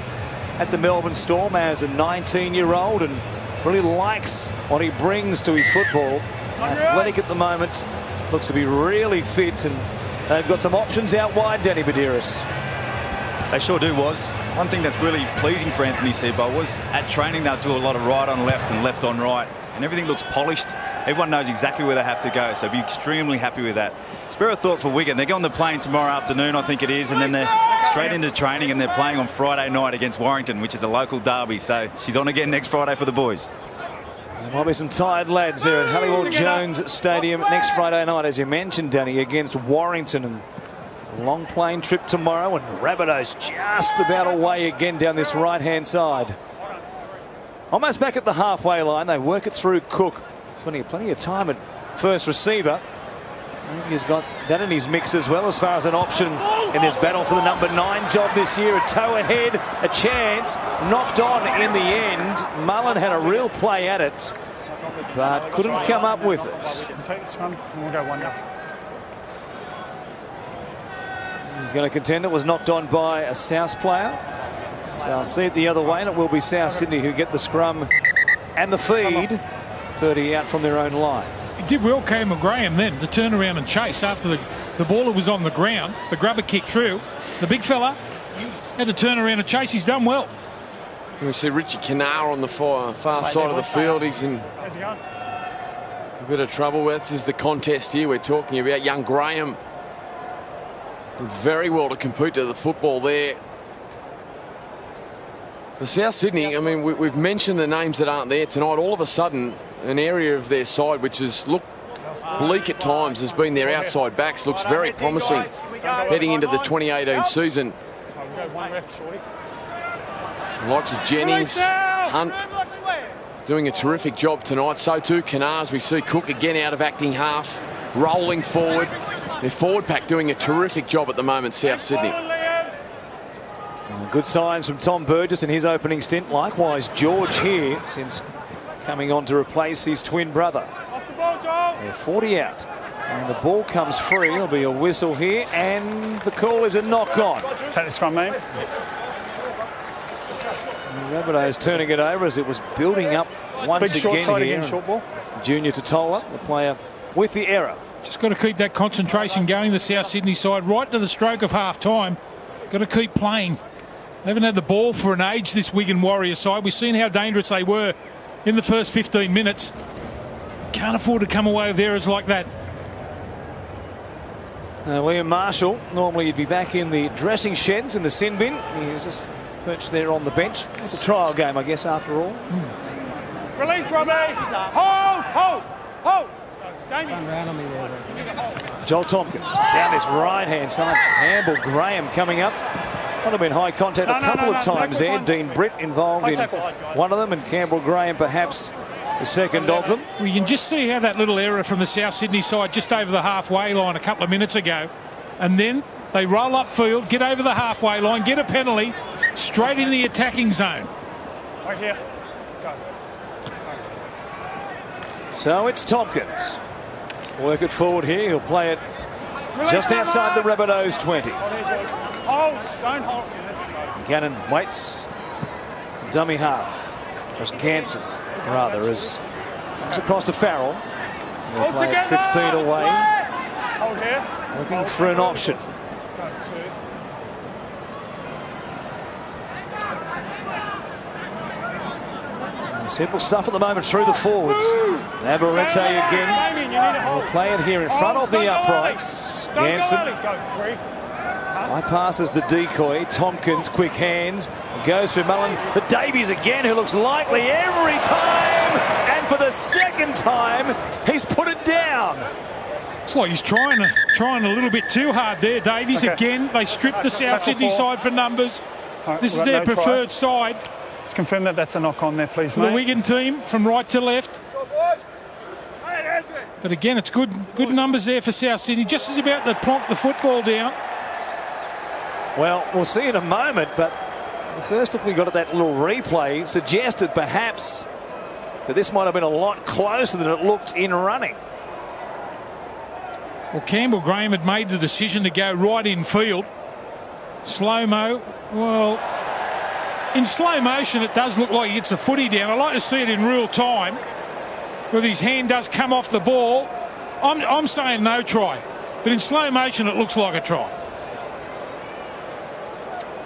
at the Melbourne Storm as a 19-year-old and really likes what he brings to his football. Athletic at the moment, looks to be really fit, and they've got some options out wide, Danny Badiris. They sure do, was. One thing that's really pleasing for Anthony Seibold was at training they'll do a lot of right on left and left on right, and everything looks polished. Everyone knows exactly where they have to go, so be extremely happy with that. Spare a thought for Wigan. They're going the plane tomorrow afternoon, I think it is, and then they're straight into training, and they're playing on Friday night against Warrington, which is a local derby, so she's on again next Friday for the boys. There might be some tired lads here at Halliwell Jones Stadium next Friday night, as you mentioned, Danny, against Warrington. And a long plane trip tomorrow, and the Rabbitohs just about away again down this right-hand side. Almost back at the halfway line. They work it through Cook. Plenty of time at first receiver. Maybe he's got that in his mix as well as far as an option in this battle for the number 9 job this year. A toe ahead, a chance, knocked on in the end. Mullen had a real play at it, but couldn't come up with it. He's going to contend it was knocked on by a South player. They'll see it the other way, and it will be South Sydney who get the scrum and the feed. 30 out from their own line. He did well, Cameron Graham, then to turn around and chase after the ball was on the ground. The grubber kick through. The big fella had to turn around and chase. He's done well. We see Richie Kennard on the far side of the field. He's in a bit of trouble. This is the contest here we're talking about. Young Graham did very well to compete to the football there. For South Sydney, I mean, we've mentioned the names that aren't there tonight. All of a sudden, an area of their side which has looked bleak at times has been their outside backs. Looks very promising heading into the 2018 season. Lots of Jennings, Hunt doing a terrific job tonight. So too Canars. We see Cook again out of acting half, rolling forward. Their forward pack doing a terrific job at the moment, South Sydney. Good signs from Tom Burgess in his opening stint. Likewise, George here since coming on to replace his twin brother. They're 40 out. And the ball comes free. There'll be a whistle here, and the call is a knock-on. Take the scrum, mate. Rabbitohs turning it over as it was building up once again here. Short ball. Junior Totola, the player with the error. Just got to keep that concentration going, the South Sydney side, right to the stroke of half-time. Got to keep playing. They haven't had the ball for an age, this Wigan Warriors side. We've seen how dangerous they were in the first 15 minutes. Can't afford to come away with errors like that. Liam Marshall, normally he'd be back in the dressing sheds in the sin bin. He's just perched there on the bench. It's a trial game, I guess, after all. Release, Robbie. Hold. Joel Tompkins down this right-hand side. Campbell Graham coming up. Might have been high contact a couple of times there. Dean Britt involved in one of them, and Campbell Graham perhaps the second of them. We can just see how that little error from the South Sydney side just over the halfway line a couple of minutes ago, and then they roll upfield, get over the halfway line, get a penalty, straight in the attacking zone. Right here. Go. So it's Tompkins. Work it forward here. He'll play it just outside the Rabbitohs 20. Hold. Don't hold. Gannon waits. Dummy half. Just Ganson, rather, as comes across to Farrell. He'll play it 15 away. Hold here. Looking for an option. Simple stuff at the moment through the forwards. Navarrete again. Will play it here in front of the uprights. Ganson bypasses the decoy. Tompkins, quick hands, goes for Mullen. But Davies again, who looks likely every time. And for the second time, he's put it down. It's like he's trying a little bit too hard there, Davies. Okay. Again, they stripped the South Sydney side for numbers. This is their preferred side. Just confirm that that's a knock on there, please, For mate. the Wigan team from right to left. But again, it's good numbers there for South Sydney. Just as about to plonk the football down. Well, we'll see in a moment, but the first look we got at that little replay suggested perhaps that this might have been a lot closer than it looked in running. Well, Campbell Graham had made the decision to go right in field. Slow-mo, well, in slow motion it does look like he gets the footy down. I like to see it in real time, where his hand does come off the ball. I'm saying no try, but in slow motion it looks like a try.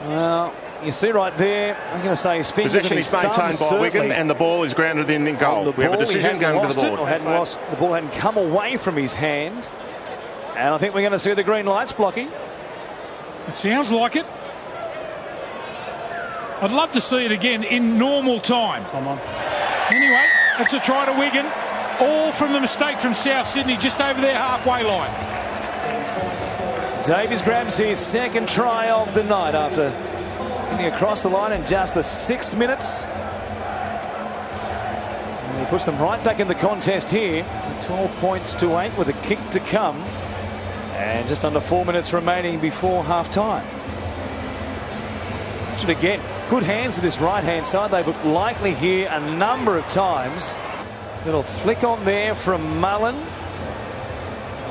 Well, you see right there, I'm going to say his fingers Position and is his maintained thumbs, by Wigan, certainly. and the ball is grounded in goal. We have a decision going to the board. The ball hadn't come away from his hand. And I think we're going to see the green lights blocking. It sounds like it. I'd love to see it again in normal time. Come on. Anyway, it's a try to Wigan. All from the mistake from South Sydney just over their halfway line. Davies grabs his second try of the night after getting across the line in just the 6 minutes. And he puts them right back in the contest here. 12 points to 8 with a kick to come. And just under 4 minutes remaining before half-time. Watch it again. Good hands to this right-hand side. They've looked likely here a number of times. Little flick on there from Mullen.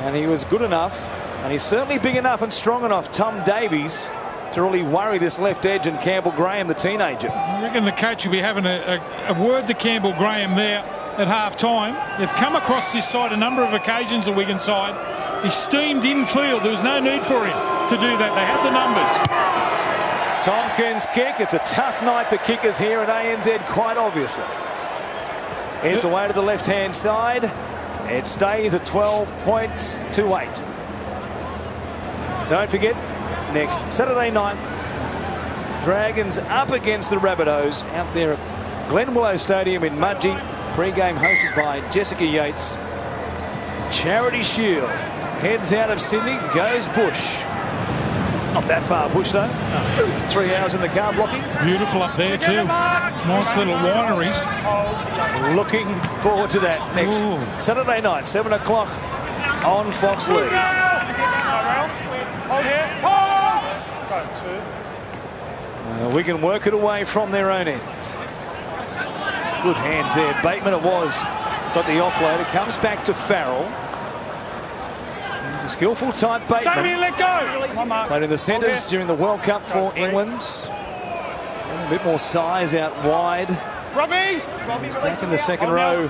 And he was good enough. And he's certainly big enough and strong enough, Tom Davies, to really worry this left edge and Campbell Graham, the teenager. I reckon the coach will be having a word to Campbell Graham there at half-time. They've come across this side a number of occasions, the Wigan side. He steamed infield. There was no need for him to do that. They had the numbers. Tompkins' kick. It's a tough night for kickers here at ANZ, quite obviously. It's away to the left-hand side. It stays at 12 points to 8. Don't forget, next Saturday night, Dragons up against the Rabbitohs out there at Glen Willow Stadium in Mudgee. Pre-game hosted by Jessica Yates. Charity Shield heads out of Sydney, goes bush. Not that far bush though. 3 hours in the car blocking. Beautiful up there too. Nice little wineries. Looking forward to that next Saturday night, 7 o'clock on Fox League. We can work it away from their own end. Good hands there. Bateman it was. Got the offload. It comes back to Farrell. He's a skillful type, Bateman. Damien, let go. Played in the centres during the World Cup for England. A bit more size out wide. Robbie! He's back in the second row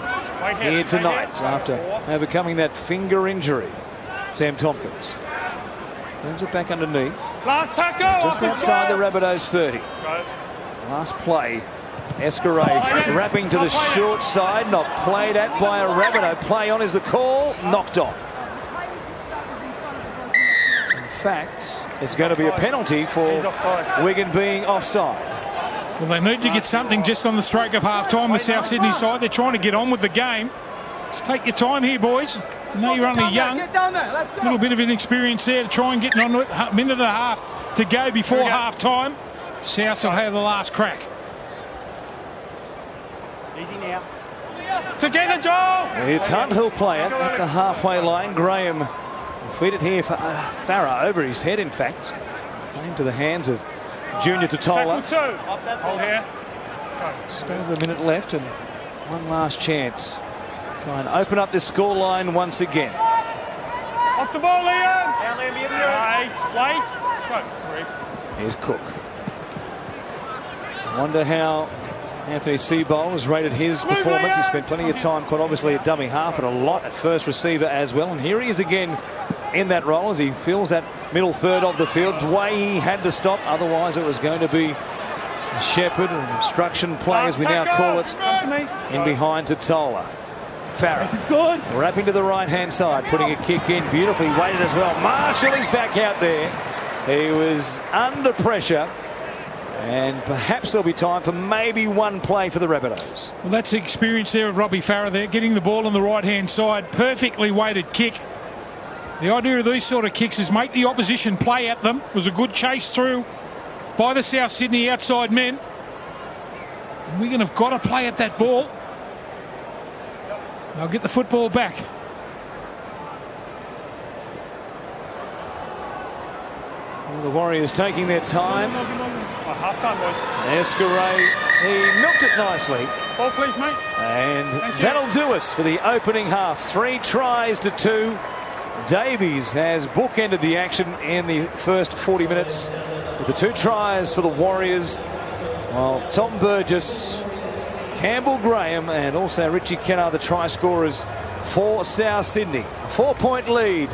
here tonight after overcoming that finger injury. Sam Tompkins. Turns it back underneath. Last tackle. Just outside the Rabbitohs 30. Last play. Escaré wrapping to the short side. Not played at by a Rabbitoh. Play on is the call. Knocked on. In fact, it's going to be a penalty for Wigan being offside. Well, they need to get something just on the stroke of half-time, the South Sydney side. They're trying to get on with the game. Just take your time here, boys. I know you're only young. A little bit of inexperience there to try and get on to it. A minute and a half to go before half-time. South will have the last crack. Easy now. Together, Joel! It's Hunt who'll play it at the halfway line. Graham will feed it here for Farah over his head, in fact. Playing to the hands of Junior Totola. Hold here. Just over a minute left and one last chance. Try and open up this scoreline once again. Off the ball, Liam! Wait. Go. Here's Cook. I wonder how Anthony Seabold has rated his performance. He spent plenty of time, quite obviously, at dummy half, but a lot at first receiver as well. And here he is again in that role as he fills that middle third of the field. Way he had to stop, otherwise it was going to be a shepherd, an obstruction play as we now call it, in behind Totola. Farah wrapping to the right-hand side, putting a kick in, beautifully weighted as well. Marshall is back out there. He was under pressure, and perhaps there'll be time for maybe one play for the Rabbitohs. Well, that's the experience there of Robbie Farah there, getting the ball on the right-hand side, perfectly weighted kick. The idea of these sort of kicks is make the opposition play at them. It was a good chase through by the South Sydney outside men. And Wigan have got to play at that ball. They'll get the football back. Well, the Warriors taking their time. Half-time, boys. Escaré, he milked it nicely. Ball, please, mate. And that'll do us for the opening half. 3 tries to 2. Davies has bookended the action in the first 40 minutes with the 2 tries for the Warriors, while Tom Burgess, Campbell Graham and also Richie Kennard, the try scorers for South Sydney. A 4-point lead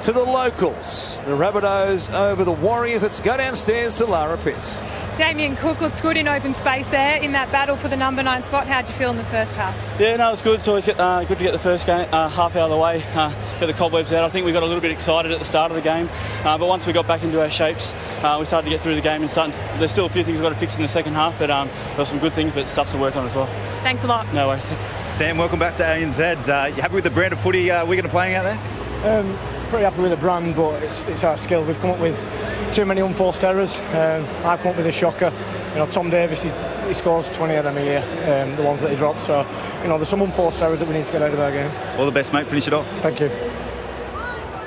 to the locals. The Rabbitohs over the Warriors. Let's go downstairs to Lara Pitt. Damien Cook looked good in open space there in that battle for the number 9 spot. How'd you feel in the first half? Yeah, no, it's good. It's always good to get the first game half out of the way, get the cobwebs out. I think we got a little bit excited at the start of the game, but once we got back into our shapes, we started to get through the game. And there's still a few things we've got to fix in the second half, but there were some good things, but stuff to work on as well. Thanks a lot. No worries. Thanks. Sam, welcome back to ANZ. You happy with the brand of footy we're going to playing out there? Pretty happy with the brand, but it's our skill. We've come up with too many unforced errors. I've come up with a shocker. You know, Tom Davis, he scores 20 of them a year, the ones that he drops. So, you know, there's some unforced errors that we need to get out of our game. All the best, mate. Finish it off. Thank you.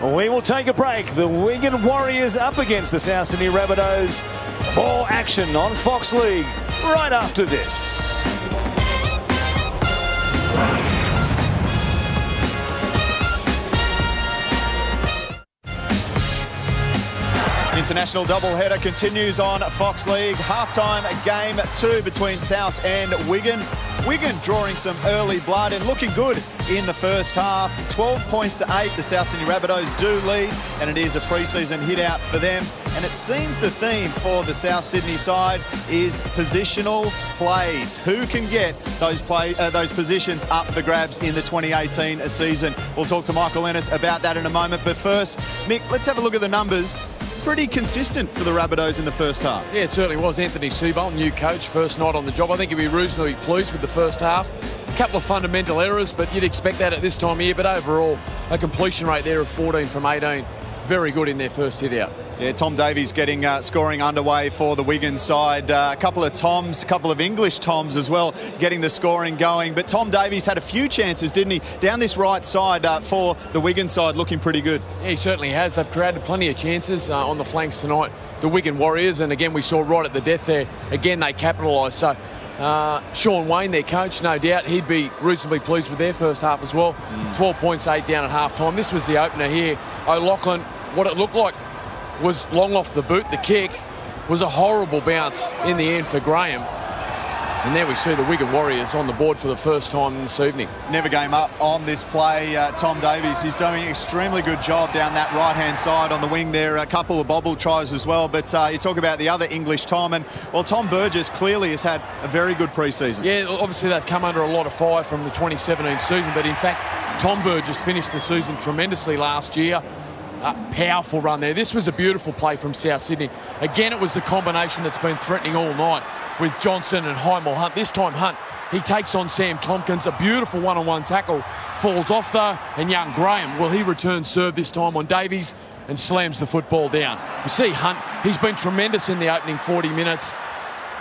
We will take a break. The Wigan Warriors up against the South Sydney Rabbitohs. More action on Fox League right after this. International doubleheader continues on Fox League. Halftime game 2 between South and Wigan. Wigan drawing some early blood and looking good in the first half. 12 points to 8. The South Sydney Rabbitohs do lead, and it is a pre-season hit out for them. And it seems the theme for the South Sydney side is positional plays. Who can get those positions up for grabs in the 2018 season? We'll talk to Michael Ennis about that in a moment. But first, Mick, let's have a look at the numbers. Pretty consistent for the Rabbitohs in the first half. Yeah, it certainly was. Anthony Seabold, new coach, first night on the job. I think he'll be reasonably pleased with the first half. A couple of fundamental errors, but you'd expect that at this time of year. But overall, a completion rate there of 14 from 18. Very good in their first hit out. Yeah, Tom Davies getting scoring underway for the Wigan side. A couple of Toms, a couple of English Toms as well, getting the scoring going. But Tom Davies had a few chances, didn't he? Down this right side for the Wigan side, looking pretty good. Yeah, he certainly has. They've created plenty of chances on the flanks tonight, the Wigan Warriors. And again, we saw right at the death there, again, they capitalised. So Sean Wayne, their coach, no doubt, he'd be reasonably pleased with their first half as well. 12 points, 8 down at half-time. This was the opener here. O'Loughlin, what it looked like was long off the boot. The kick was a horrible bounce in the end for Graham. And there we see the Wigan Warriors on the board for the first time this evening. Never game up on this play. Tom Davies, he's doing an extremely good job down that right-hand side on the wing there. A couple of bobble tries as well. But you talk about the other English Tom, and well, Tom Burgess clearly has had a very good pre-season. Yeah, obviously they've come under a lot of fire from the 2017 season, but in fact, Tom Burgess finished the season tremendously last year. Powerful run there. This was a beautiful play from South Sydney. Again, it was the combination that's been threatening all night with Johnson and Hymel Hunt. This time Hunt, he takes on Sam Tompkins. A beautiful one-on-one tackle. Falls off though, and young Graham, well, he returns serve this time on Davies and slams the football down. You see Hunt, he's been tremendous in the opening 40 minutes.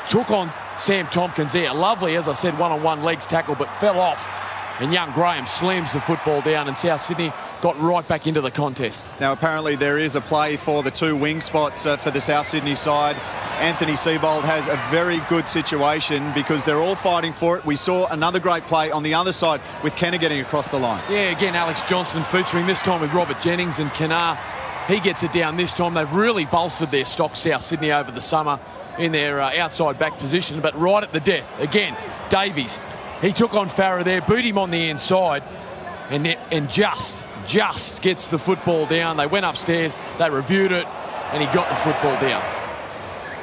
Took on Sam Tompkins there. Lovely, as I said, one-on-one legs tackle, but fell off. And young Graham slams the football down, and South Sydney got right back into the contest. Now, apparently there is a play for the two wing spots for the South Sydney side. Anthony Seibold has a very good situation because they're all fighting for it. We saw another great play on the other side with Kenner getting across the line. Yeah, again, Alex Johnson featuring this time with Robert Jennings and Kenner. He gets it down this time. They've really bolstered their stock, South Sydney, over the summer in their outside back position. But right at the death, again, Davies. He took on Farah there, beat him on the inside, and just gets the football down. They went upstairs, they reviewed it, and he got the football down.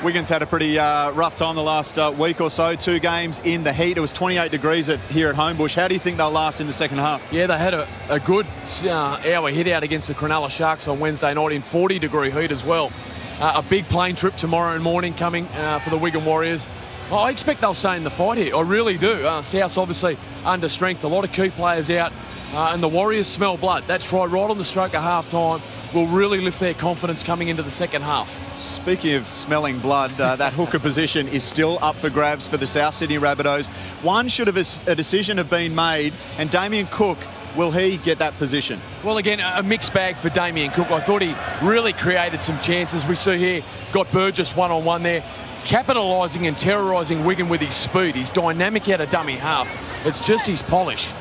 Wigan's had a pretty rough time the last week or so. 2 games in the heat. It was 28 degrees here at Homebush. How do you think they'll last in the second half? Yeah, they had a good hour hit out against the Cronulla Sharks on Wednesday night in 40-degree heat as well. A big plane trip tomorrow morning coming for the Wigan Warriors. I expect they'll stay in the fight here. I really do. South's obviously under strength. A lot of key players out. And the Warriors smell blood. That's right on the stroke of half-time. Will really lift their confidence coming into the second half. Speaking of smelling blood, that hooker position is still up for grabs for the South Sydney Rabbitohs. One should have a decision have been made, and Damien Cook, will he get that position? Well, again, a mixed bag for Damien Cook. I thought he really created some chances. We see here, got Burgess one-on-one there, capitalising and terrorising Wigan with his speed. He's dynamic out of dummy half. It's just his polish.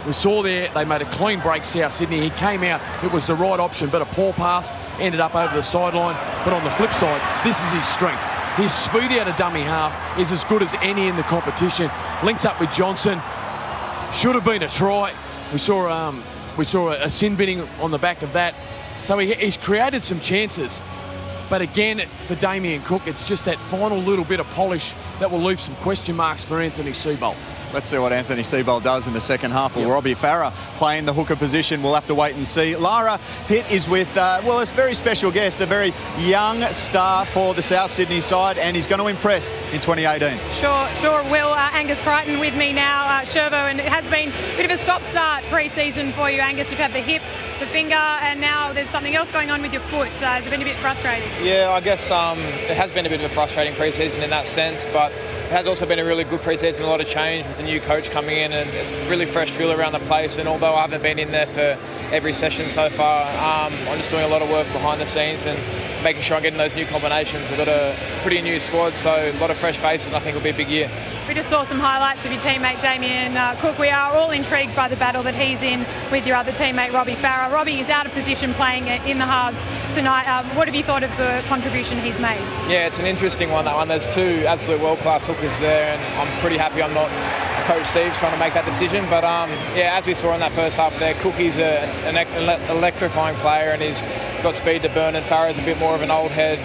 We saw there, they made a clean break, South Sydney. He came out, it was the right option, but a poor pass ended up over the sideline. But on the flip side, this is his strength. His speed out of dummy half is as good as any in the competition. Links up with Johnson. Should have been a try. We saw a sin binning on the back of that. So he's created some chances. But again, for Damien Cook, it's just that final little bit of polish that will leave some question marks for Anthony Seibold. Let's see what Anthony Seibold does in the second half. Well, Robbie Farah playing the hooker position. We'll have to wait and see. Lara Pitt is with, well, a very special guest, a very young star for the South Sydney side, and he's going to impress in 2018. Sure will. Angus Crichton with me now, Shervo, and it has been a bit of a stop-start pre-season for you, Angus. You've had the hip, the finger, and now there's something else going on with your foot. Has it been a bit frustrating? Yeah, I guess it has been a bit of a frustrating pre-season in that sense, but it has also been a really good pre-season, a lot of change with the new coach coming in, and it's a really fresh feel around the place. And although I haven't been in there for every session so far, I'm just doing a lot of work behind the scenes and making sure I'm getting those new combinations. We've got a pretty new squad, so a lot of fresh faces, and I think it'll be a big year. We just saw some highlights of your teammate Damien Cook. We are all intrigued by the battle that he's in with your other teammate Robbie Farah. Robbie is out of position playing in the halves tonight. What have you thought of the contribution he's made? Yeah, it's an interesting one, that one. There's 2 absolute world-class hookers there, and I'm pretty happy I'm not Coach Steve's trying to make that decision. But yeah, as we saw in that first half there, Cookie's an electrifying player, and he's got speed to burn, and Farah's a bit more of an old head,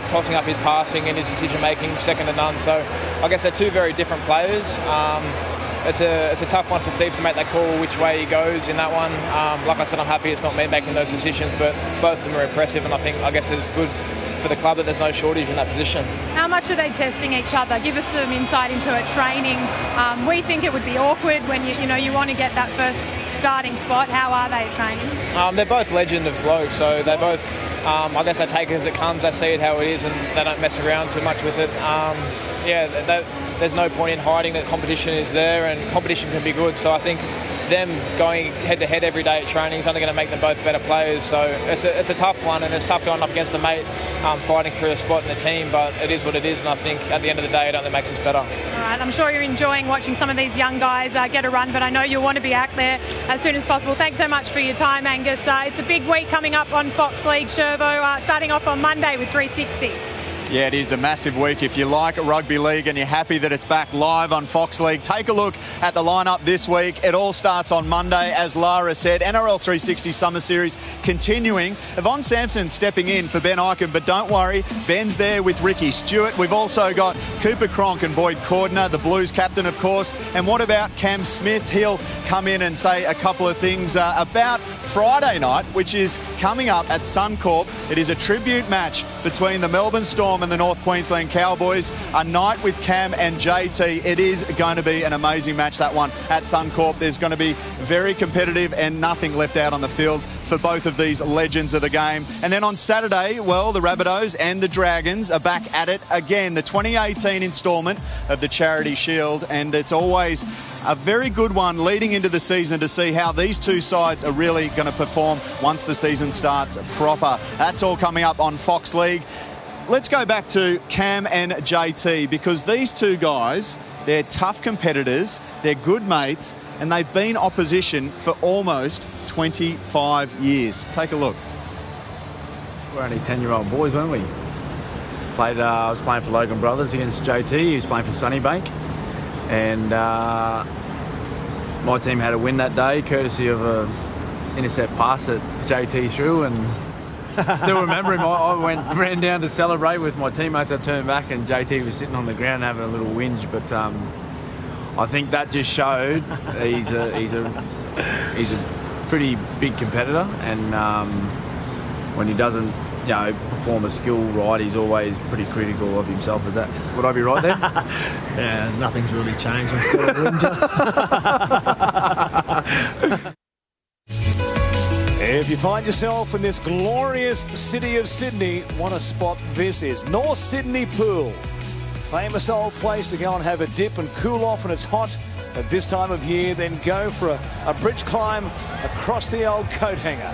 tossing up his passing and his decision making, second to none. So I guess they're 2 very different players. It's a tough one for Steve to make that call which way he goes in that one. Like I said, I'm happy it's not me making those decisions, but both of them are impressive, and I guess there's good for the club that there's no shortage in that position. How much are they testing each other? Give us some insight into it. Training. We think it would be awkward when you want to get that first starting spot. How are they training? They're both legend of blokes, so they both, I guess, they take it as it comes. They see it how it is, and they don't mess around too much with it. There's no point in hiding that competition is there, and competition can be good. So I think them going head-to-head every day at training is only going to make them both better players. So it's a tough one, and it's tough going up against a mate fighting for a spot in the team, but it is what it is, and I think at the end of the day it only makes us better. All right, I'm sure you're enjoying watching some of these young guys get a run, but I know you'll want to be out there as soon as possible. Thanks so much for your time, Angus. It's a big week coming up on Fox League, Shervo, starting off on Monday with 360. Yeah, it is a massive week. If you like rugby league and you're happy that it's back live on Fox League, take a look at the lineup this week. It all starts on Monday, as Lara said. NRL 360 Summer Series continuing. Yvonne Sampson stepping in for Ben Ikin, but don't worry, Ben's there with Ricky Stewart. We've also got Cooper Cronk and Boyd Cordner, the Blues captain, of course. And what about Cam Smith? He'll come in and say a couple of things about Friday night, which is coming up at Suncorp. It is a tribute match between the Melbourne Storm and the North Queensland Cowboys. A night with Cam and JT. It is going to be an amazing match, that one at Suncorp. There's going to be very competitive and nothing left out on the field for both of these legends of the game. And then on Saturday, well, the Rabbitohs and the Dragons are back at it again. The 2018 instalment of the Charity Shield, and it's always a very good one leading into the season to see how these two sides are really going to perform once the season starts proper. That's all coming up on Fox League. Let's go back to Cam and JT, because these two guys, they're tough competitors, they're good mates, and they've been opposition for almost 25 years. Take a look. We're only 10-year-old boys, weren't we? I was playing for Logan Brothers against JT. He was playing for Sunnybank. And my team had a win that day, courtesy of an intercept pass that JT threw. And still remember him. I ran down to celebrate with my teammates. I turned back and JT was sitting on the ground having a little whinge. But I think that just showed he's a pretty big competitor, and when he doesn't perform a skill right, he's always pretty critical of himself. Is that, would I be right there? Yeah, nothing's really changed. I'm still a Ranger. If you find yourself in this glorious city of Sydney, what a spot this is. North Sydney Pool. Famous old place to go and have a dip and cool off when it's hot at this time of year, then go for a bridge climb across the old coat hanger.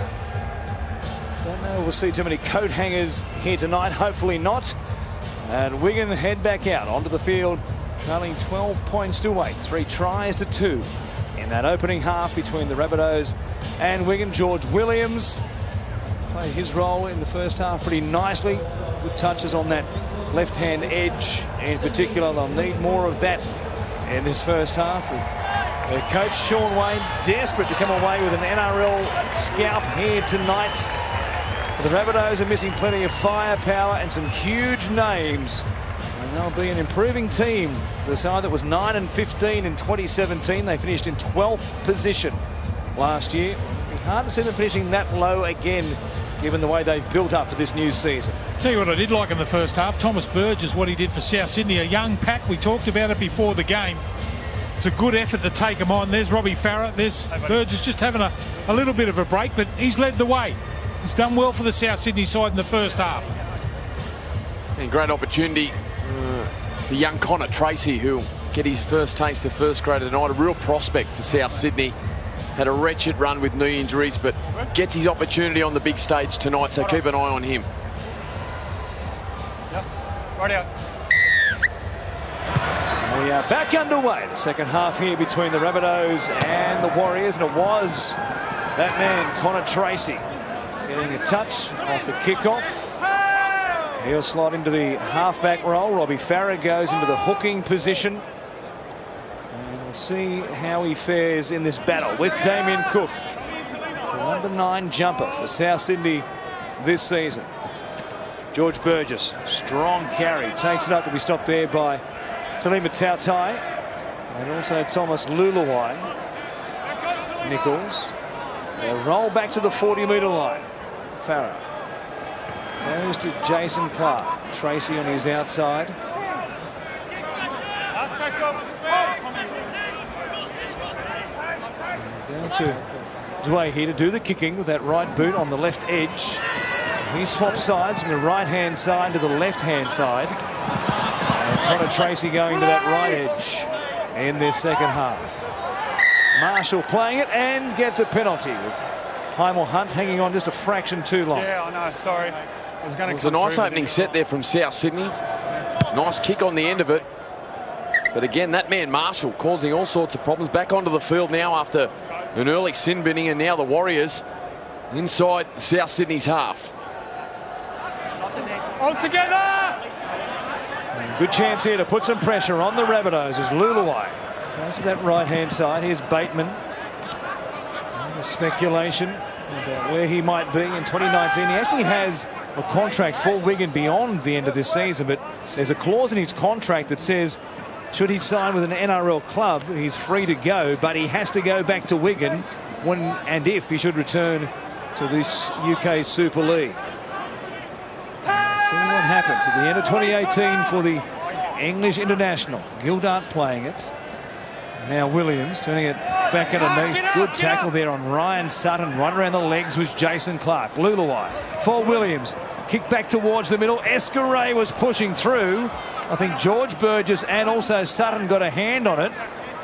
Don't know, we'll see too many coat hangers here tonight, hopefully not. And Wigan head back out onto the field, trailing 12 points to 8, 3 tries to 2 in that opening half between the Rabbitohs and Wigan. George Williams played his role in the first half pretty nicely. Good touches on that left-hand edge in particular. They'll need more of that in this first half. Their coach Sean Wayne desperate to come away with an NRL scalp here tonight. The Rabbitohs are missing plenty of firepower and some huge names, and they'll be an improving team. The side that was 9-15 in 2017, they finished in 12th position last year. It'd be hard to see them finishing that low again, given the way they've built up for this new season. Tell you what I did like in the first half, Thomas Burgess, what he did for South Sydney, a young pack. We talked about it before the game. It's a good effort to take them on. There's Robbie Farah, there's Burgess just having a little bit of a break, but he's led the way. He's done well for the South Sydney side in the first half. And great opportunity for young Connor Tracy, who'll get his first taste of first grade tonight. A real prospect for South Sydney. Had a wretched run with knee injuries, but gets his opportunity on the big stage tonight, so keep an eye on him. Yep, right out. We are back underway. The second half here between the Rabbitohs and the Warriors, and it was that man, Connor Tracy, getting a touch off the kickoff. He'll slide into the halfback role. Robbie Farah goes into the hooking position. And we'll see how he fares in this battle with Damien Cook, the number 9 jumper for South Sydney this season. George Burgess, strong carry, takes it up to be stopped there by Talima Tautai and also Thomas Luluwai. Nichols. They'll roll back to the 40-metre line. Farah Goes to Jason Clark. Tracy on his outside. Down to Dway here to do the kicking with that right boot on the left edge. So he swaps sides from the right-hand side to the left-hand side. And Connor Tracy going to that right edge in this second half. Marshall playing it and gets a penalty with Hymel Hunt hanging on just a fraction too long. Yeah, I know. Sorry. It was a nice opening set there from South Sydney. Nice kick on the end of it. But again, that man Marshall causing all sorts of problems. Back onto the field now after an early sin binning, and now the Warriors inside South Sydney's half. All together! Good chance here to put some pressure on the Rabbitohs as Luluwai goes to that right-hand side. Here's Bateman. The speculation about where he might be in 2019. He actually has a contract for Wigan beyond the end of this season, but there's a clause in his contract that says should he sign with an NRL club, he's free to go, but he has to go back to Wigan when and if he should return to this UK Super League. See what happens at the end of 2018 for the English international. Gildart playing it. Now Williams turning it back underneath. Good tackle there on Ryan Sutton. Right around the legs was Jason Clark. Luluwai for Williams. Kick back towards the middle. Escaray was pushing through. I think George Burgess and also Sutton got a hand on it.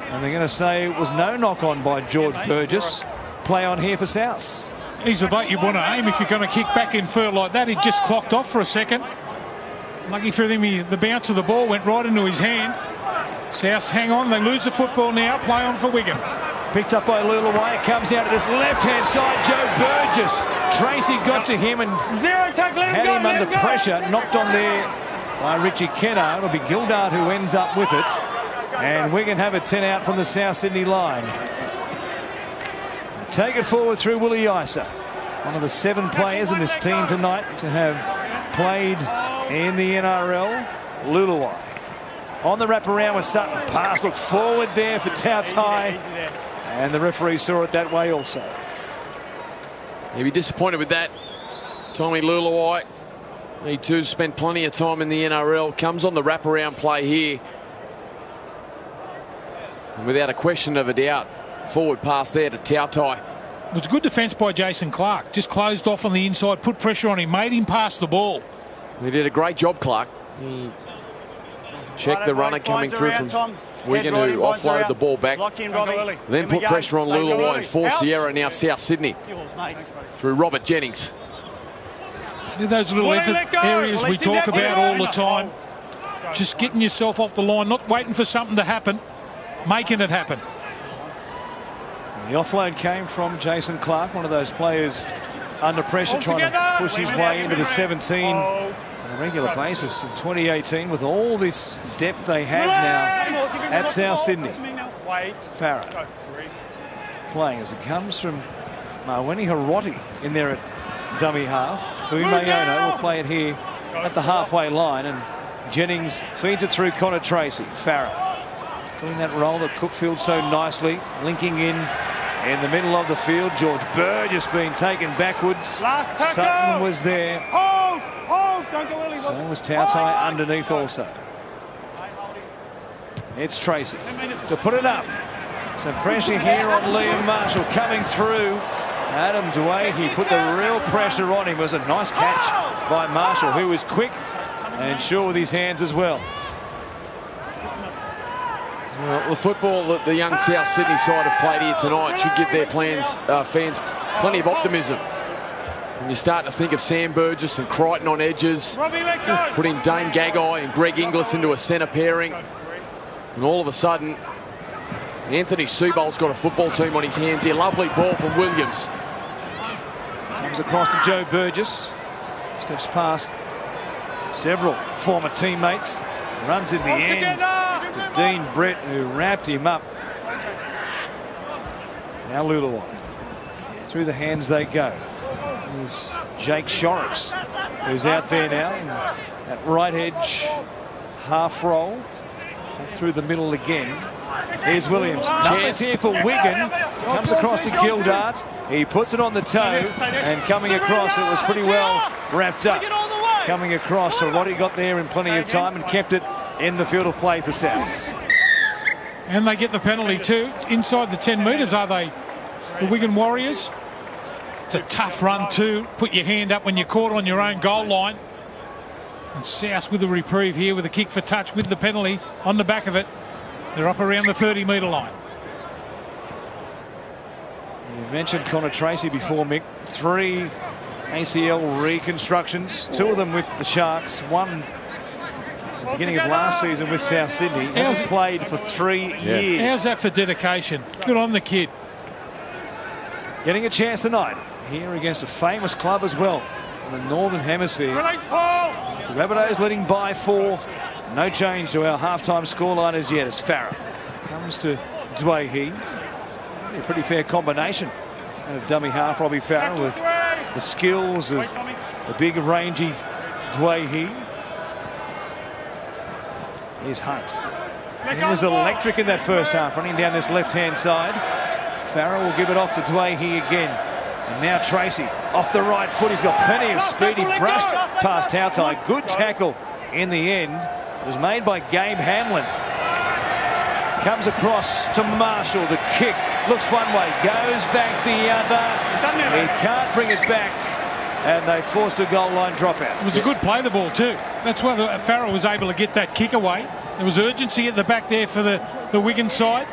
And they're going to say it was no knock on by George Burgess. Play on here for South. He's the boat you want to aim if you're going to kick back in fur like that. He just clocked off for a second. Lucky for him, the bounce of the ball went right into his hand. South hang on. They lose the football now. Play on for Wigan. Picked up by Luluwai. It comes out to this left-hand side. Joe Burgess. Tracy got to him and had him under pressure. Knocked on there by Richie Kenner. It'll be Gildart who ends up with it. And Wigan have a 10 out from the South Sydney line. Take it forward through Willie Isa. One of the 7 players in this team tonight to have played in the NRL. Luluwai. On the wraparound with Sutton. Pass looked forward there for Tautai. And the referee saw it that way also. He'll be disappointed with that. Tommy Luluwai. He too spent plenty of time in the NRL. Comes on the wraparound play here. And without a question of a doubt, forward pass there to Tautai. It was good defence by Jason Clark. Just closed off on the inside, put pressure on him, made him pass the ball. He did a great job, Clark. He checked the runner coming through from Wigan, who offloaded the ball back. Then put pressure on Luluwai and forced the error. Now South Sydney through Robert Jennings. Those little effort areas we talk about all the time. Just getting yourself off the line, not waiting for something to happen, making it happen. The offload came from Jason Clark, one of those players under pressure, trying to push his way into the 17 on a regular basis in 2018 with all this depth they have now at South Sydney. Farah playing as it comes from Marweni Hiroti in there at dummy half. Fui Mayono will play it here at the halfway line, and Jennings feeds it through Connor Tracy. Farah doing that role that Cookfield so nicely, linking in the middle of the field. George Burgess being taken backwards. Sutton was there. Don't go early. So was Tautai underneath also. It's Tracy to put it up. Some pressure here on Liam Marshall coming through. Adam Dway, he put the real pressure on him. It was a nice catch by Marshall, who was quick and sure with his hands as well. Well, the football that the young South Sydney side have played here tonight should give their fans plenty of optimism. When you start to think of Sam Burgess and Crichton on edges, putting Dane Gagai and Greg Inglis into a centre pairing, and all of a sudden, Anthony Seibolt's got a football team on his hands here. Lovely ball from Williams. Comes across to Joe Burgess. Steps past several former teammates. Runs in the end to Dean Brett, who wrapped him up. Now Luluwai. Through the hands they go. There's Jake Shorrocks, who's out there now. At right edge, half roll. Through the middle again. Here's Williams. Chance here for Wigan. Comes across to Gildart. He puts it on the toe, and coming across, it was pretty well wrapped up. coming across. So Roddy got there in plenty of time and kept it in the field of play for South. And they get the penalty too. Inside the 10 metres, are they, the Wigan Warriors? It's a tough run too. Put your hand up when you're caught on your own goal line. And South with a reprieve here with a kick for touch with the penalty on the back of it. They're up around the 30-metre line. You mentioned Connor Tracy before, Mick. 3 ACL reconstructions, 2 of them with the Sharks, 1 at the beginning of last season with South Sydney. Hasn't played for 3 years. How's that for dedication? Good on the kid. Getting a chance tonight here against a famous club as well in the Northern Hemisphere. The Rabbitohs leading by 4. No change to our halftime scoreline as yet as Farah comes to Dwayhe. A pretty fair combination of dummy half Robbie Farah with the skills of the big rangy Dwayhe. Here's Hunt. He was electric in that first half, running down this left-hand side. Farah will give it off to Dwayhe again. And now Tracy off the right foot. He's got plenty of speed. He brushed past Tautai. Good tackle in the end. It was made by Gabe Hamlin. Comes across to Marshall. The kick looks one way, goes back the other. He can't bring it back. And they forced a goal line dropout. It was a good play, the ball too. That's why Farrell was able to get that kick away. There was urgency at the back there for the Wigan side.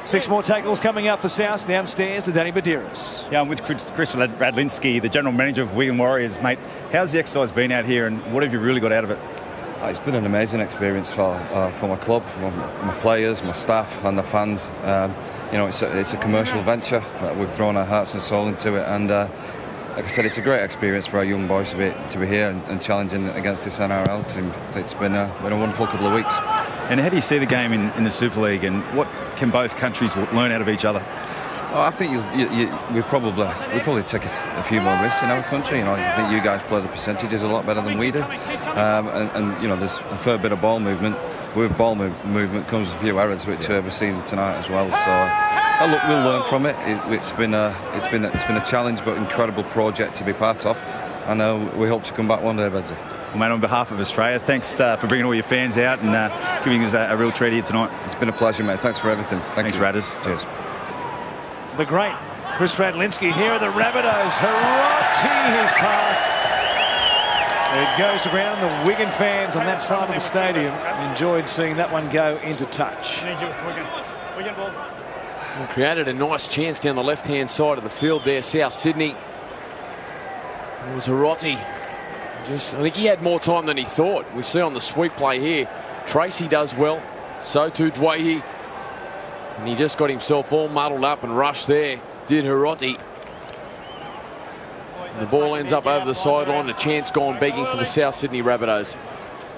6 more tackles coming up for South. Downstairs to Danny Badiris. Yeah, I'm with Chris Radlinski, the general manager of Wigan Warriors. Mate, how's the exercise been out here and what have you really got out of it? It's been an amazing experience for my club, my players, my staff and the fans. You know, it's a commercial venture. We've thrown our hearts and soul into it, and like I said, it's a great experience for our young boys to be here and challenging against this NRL team. It's been a wonderful couple of weeks. And how do you see the game in the Super League, and what can both countries learn out of each other? Well, I think we probably take a few more risks in our country. You know, I think you guys play the percentages a lot better than we do, and you know, there's a fair bit of ball movement. With ball movement comes a few errors, which we're seeing tonight as well. So look, we'll learn from it. It's been a challenge, but incredible project to be part of, and we hope to come back one day, Bedsy. Well, mate, on behalf of Australia, thanks for bringing all your fans out and giving us a real treat here tonight. It's been a pleasure, mate. Thanks for everything. Thanks, Radders. Cheers. The great Chris Radlinski here at the Rabbitohs. Hiroti, his pass. It goes to ground. The Wigan fans on that side of the stadium enjoyed seeing that one go into touch. Wigan ball. Well, created a nice chance down the left-hand side of the field there, South Sydney. It was Hiroti. I think he had more time than he thought. We see on the sweep play here, Tracy does well. So too Dwayhe. And he just got himself all muddled up and rushed there, did Hiroti. The ball ends up over the sideline, a chance gone begging for the South Sydney Rabbitohs.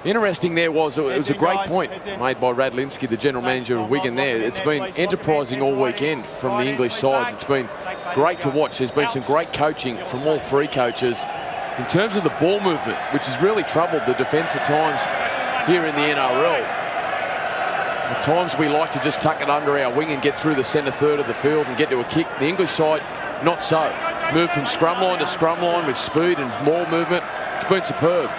Interesting there was, it was a great point made by Radlinski, the general manager of Wigan there. It's been enterprising all weekend from the English sides. It's been great to watch. There's been some great coaching from all 3 coaches in terms of the ball movement, which has really troubled the defence at times here in the NRL. At times we like to just tuck it under our wing and get through the centre third of the field and get to a kick. The English side, not so. Moved from scrum line to scrum line with speed and ball movement. It's been superb.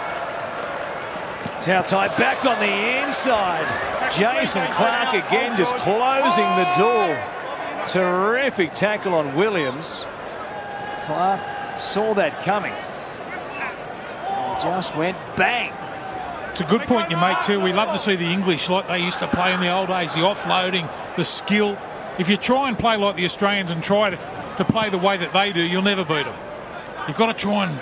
Tautai back on the inside. Jason Clark again just closing the door. Terrific tackle on Williams. Clark saw that coming. And just went bang. It's a good point you make too. We love to see the English like they used to play in the old days, the offloading, the skill. If you try and play like the Australians and try to play the way that they do, you'll never beat them. You've got to try and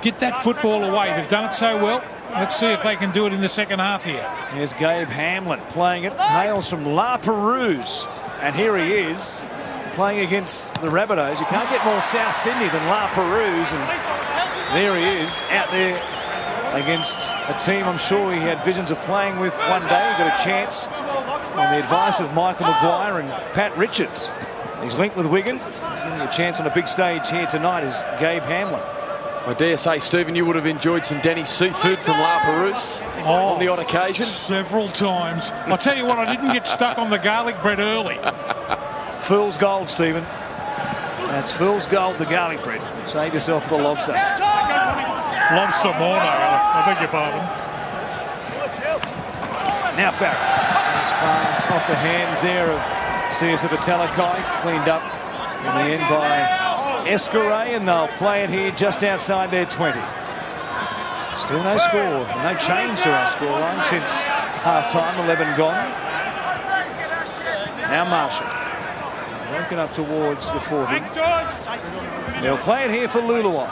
get that football away. They've done it so well. Let's see if they can do it in the second half here. Here's Gabe Hamlin playing it. Hails from La Perouse. And here he is playing against the Rabbitohs. You can't get more South Sydney than La Perouse. And there he is out there against a team I'm sure he had visions of playing with one day. He got a chance on the advice of Michael Maguire and Pat Richards. He's linked with Wigan. Getting a chance on a big stage here tonight is Gabe Hamlin. I dare say, Stephen, you would have enjoyed some Denny's seafood from La Perouse on the odd occasion. Several times. I'll tell you what, I didn't get stuck on the garlic bread early. Fool's gold, Stephen. That's fool's gold, the garlic bread. Save yourself the lobster. Lobster Morno, I beg your pardon. Now Farah. This pass off the hands there of Siasa Talakai, cleaned up in the end by Escaray, and they'll play it here just outside their 20. Still no score, no change to our scoreline since half-time, 11 gone. Now Marshall. Working up towards the 40. They'll play it here for Luluai.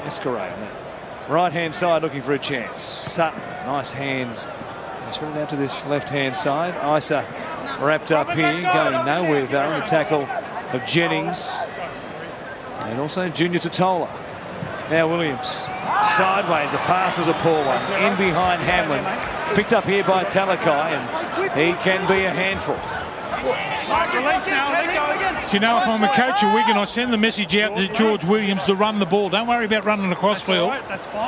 Escaray on that right-hand side looking for a chance. Sutton, nice hands. Spread it out to this left-hand side. Isa wrapped up here, going nowhere though in the tackle of Jennings. And also Junior Totola. Now Williams. Sideways, the pass was a poor one. In behind Hamlin. Picked up here by Talakai, and he can be a handful. Do you know, if I'm a coach of Wigan, I send the message out to George Williams to run the ball. Don't worry about running across field.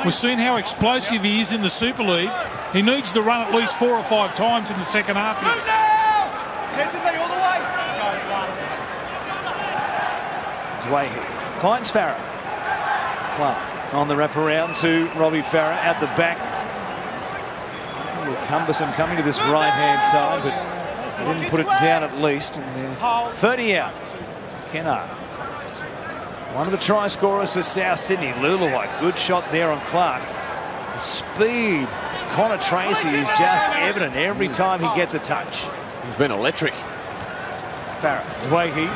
We've seen how explosive he is in the Super League. He needs to run at least 4 or 5 times in the second half here. Dwayne finds Farah. Clark on the wraparound to Robbie Farah at the back. A little cumbersome coming to this right-hand side, but didn't put it down at least. And 30 out. Kennard. One of the try scorers for South Sydney. Luluai, good shot there on Clark. The speed of Connor Tracy is just evident every time he gets a touch. He's been electric. Farah, Dwayne.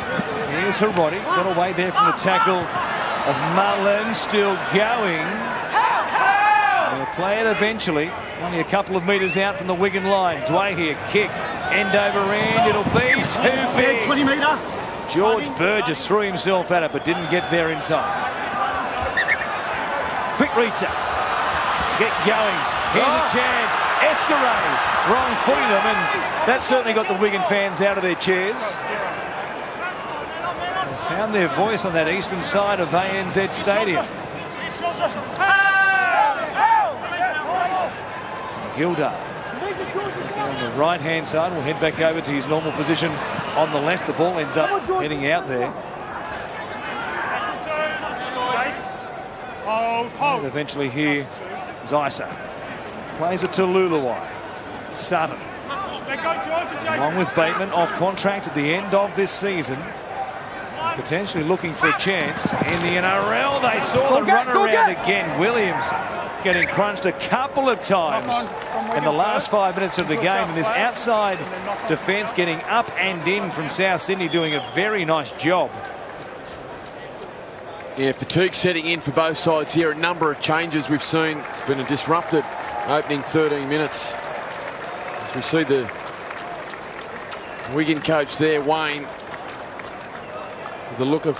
Here's Harodi. Got away there from the tackle of Mullen. Still going. They'll play it eventually. Only a couple of metres out from the Wigan line. Dwayne, a kick. End over end. It'll be too big. 20 metre. George Burgess threw himself at it but didn't get there in time. Quick Rita. Get going. Here's a chance. Escaray wrong-footing them, and that certainly got the Wigan fans out of their chairs. They found their voice on that eastern side of ANZ Stadium. Gilda on the right-hand side will head back over to his normal position on the left. The ball ends up heading out there. And eventually here is Isa. Plays it to Luluai. Sutton. Along with Bateman, off contract at the end of this season. Potentially looking for a chance in the NRL. They saw the run around again. Williams getting crunched a couple of times in the last 5 minutes of the game, and this outside defence getting up and in from South Sydney, doing a very nice job. Yeah, fatigue setting in for both sides here. A number of changes we've seen. It's been a disrupted opening 13 minutes. As we see the Wigan coach there, Wayne, with the look of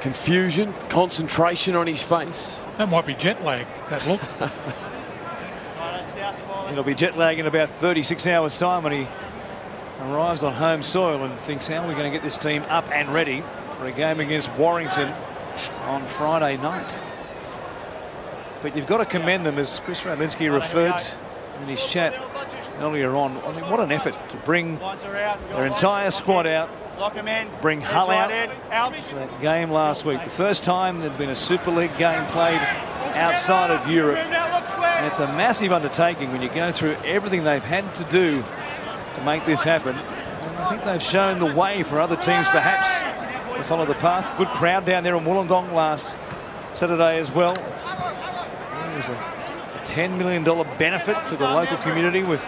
confusion, concentration on his face. That might be jet lag, that look. It'll be jet lag in about 36 hours' time when he arrives on home soil and thinks, how are we going to get this team up and ready for a game against Warrington on Friday night? But you've got to commend them, as Chris Radlinski referred in his chat earlier on. I mean, what an effort to bring their entire squad out, bring Hull out for that game last week. The first time there'd been a Super League game played outside of Europe. And it's a massive undertaking when you go through everything they've had to do to make this happen. And I think they've shown the way for other teams perhaps to follow the path. Good crowd down there in Wollongong last Saturday as well. There's a $10 million benefit to the local community with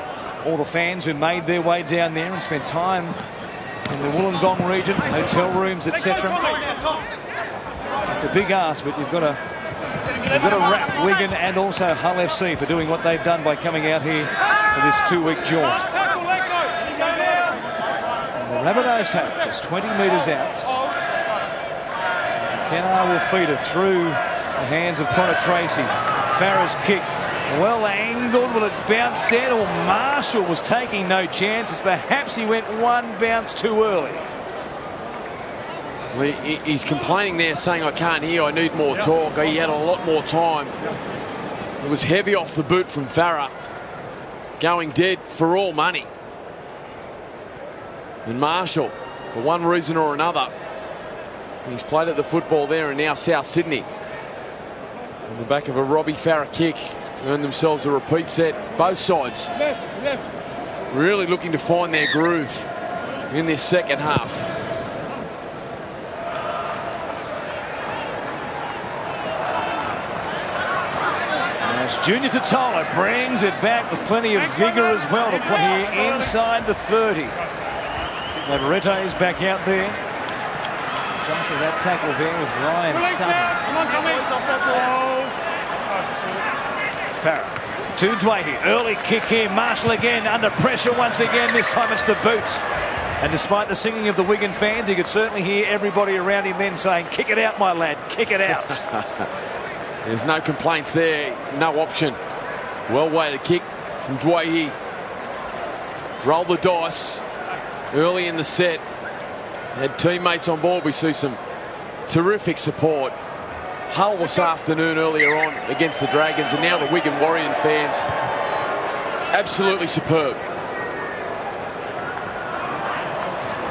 all the fans who made their way down there and spent time in the Wollongong region, hotel rooms, etc. It's a big ask, but you've got to wrap Wigan and also Hull FC for doing what they've done by coming out here for this 2-week jaunt. And the Rabbitohs have just 20 metres out. Kennard will feed it through the hands of Connor Tracy. Farah's kick, well angled. Will it bounce down? Or Marshall was taking no chances. Perhaps he went one bounce too early. Well, he's complaining there, saying, I can't hear, I need more talk. He had a lot more time. It was heavy off the boot from Farah, going dead for all money. And Marshall, for one reason or another, He's played at the football there, and now South Sydney, on the back of a Robbie Farah kick, earned themselves a repeat set. Both sides really looking to find their groove in this second half. As Junior Totola brings it back with plenty of vigour as well to play here inside the 30. Navarrete is back out there. Joshua, that tackle there with Ryan Sutton. Farah to Dwayne. Early kick here. Marshall again under pressure once again. This time it's the boots. And despite the singing of the Wigan fans, you could certainly hear everybody around him then saying, "Kick it out, my lad, kick it out." There's no complaints there, no option. Well-weighted kick from Dwayne. Roll the dice early in the set. Had teammates on board. We see some terrific support. Hull this afternoon earlier on against the Dragons, and now the Wigan Warrior fans. Absolutely superb.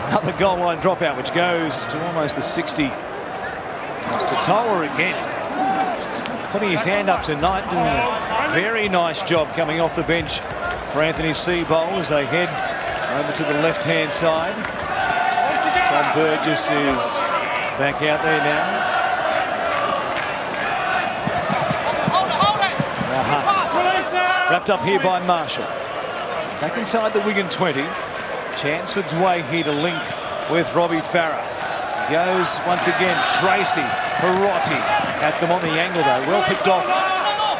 Another goal line dropout, which goes to almost the 60. It's Totola again, putting his hand up tonight, doing a very nice job coming off the bench for Anthony Seibold as they head over to the left-hand side. Tom Burgess is back out there now. Now Hunt, wrapped up here by Marshall. Back inside the Wigan 20. Chance for Dwayne to link with Robbie Farah. Goes once again Tracy, Perotti at them on the angle though. Well picked off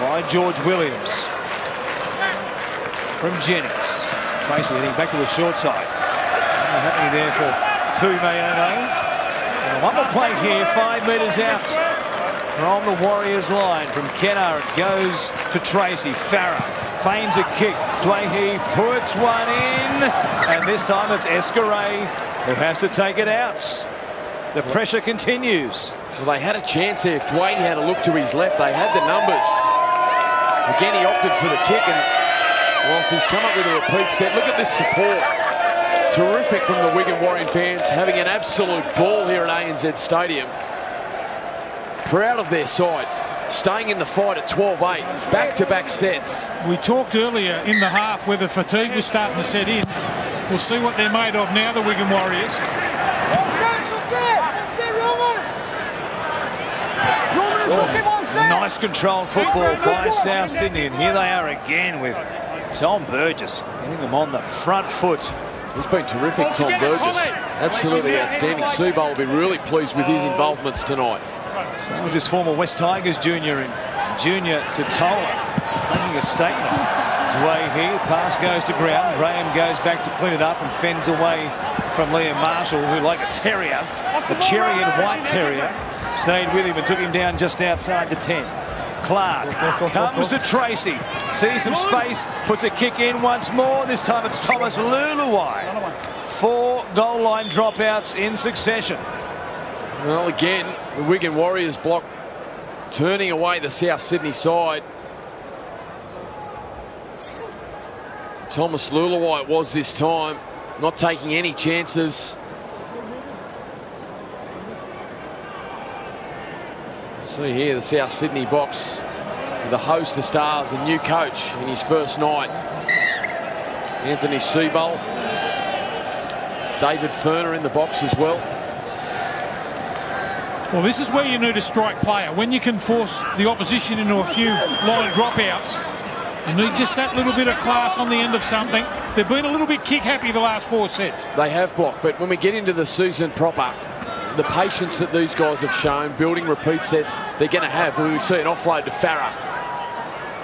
by George Williams. From Jennings. Tracy heading back to the short side. Nothing happening there for Fumeono. One more play here, 5 metres out from the Warriors line. From Kennar it goes to Tracy. Farah feigns a kick. Dwayne puts one in. And this time it's Escaray who has to take it out. The pressure continues. Well, they had a chance there. If Dwayne had a look to his left, they had the numbers. Again, he opted for the kick, and whilst he's come up with a repeat set, look at this support. Terrific from the Wigan Warrior fans, having an absolute ball here at ANZ Stadium. Proud of their side, staying in the fight at 12-8, back-to-back sets. We talked earlier in the half where the fatigue was starting to set in. We'll see what they're made of now, the Wigan Warriors. Nice controlled football by South Sydney, and here they are again with Tom Burgess getting them on the front foot. He's been terrific, Tom Burgess. Absolutely outstanding. Seibold will be really pleased with his involvements tonight. So was his former West Tigers junior and Junior Totola making a statement. Dwayne here, pass goes to ground. Graham goes back to clean it up and fends away from Liam Marshall, who, like a terrier, the cherry and white terrier, stayed with him and took him down just outside the 10. Clark comes to Tracy, sees some space, puts a kick in once more. This time it's Thomas Luluwai. 4 goal line dropouts in succession. Well, again, the Wigan Warriors block turning away the South Sydney side. Thomas Luluwai it was this time, not taking any chances. See here the South Sydney box with a host of stars, a new coach in his first night. Anthony Seibold, David Ferner in the box as well. Well, this is where you need a strike player. When you can force the opposition into a few line dropouts, you need just that little bit of class on the end of something. They've been a little bit kick happy the last 4 sets. They have blocked, but when we get into the season proper, the patience that these guys have shown, building repeat sets, they're going to have. When we see an offload to Farah,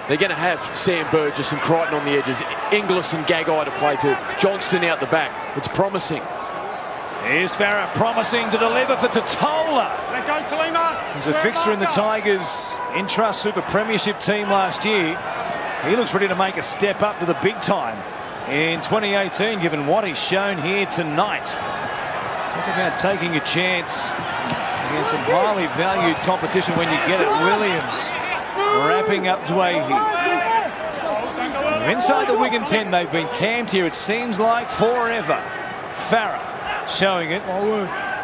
they're going to have Sam Burgess and Crichton on the edges, Inglis and Gagai to play to, Johnston out the back. It's promising. Here's Farah promising to deliver for Totola. Let go, Talima. He's a fixture in the Tigers Intrust Super Premiership team last year. He looks ready to make a step up to the big time in 2018, given what he's shown here tonight. Talk about taking a chance against some highly valued competition when you get it. Williams wrapping up Dwayne. Inside the Wigan 10, they've been camped here, it seems like forever. Farah showing it.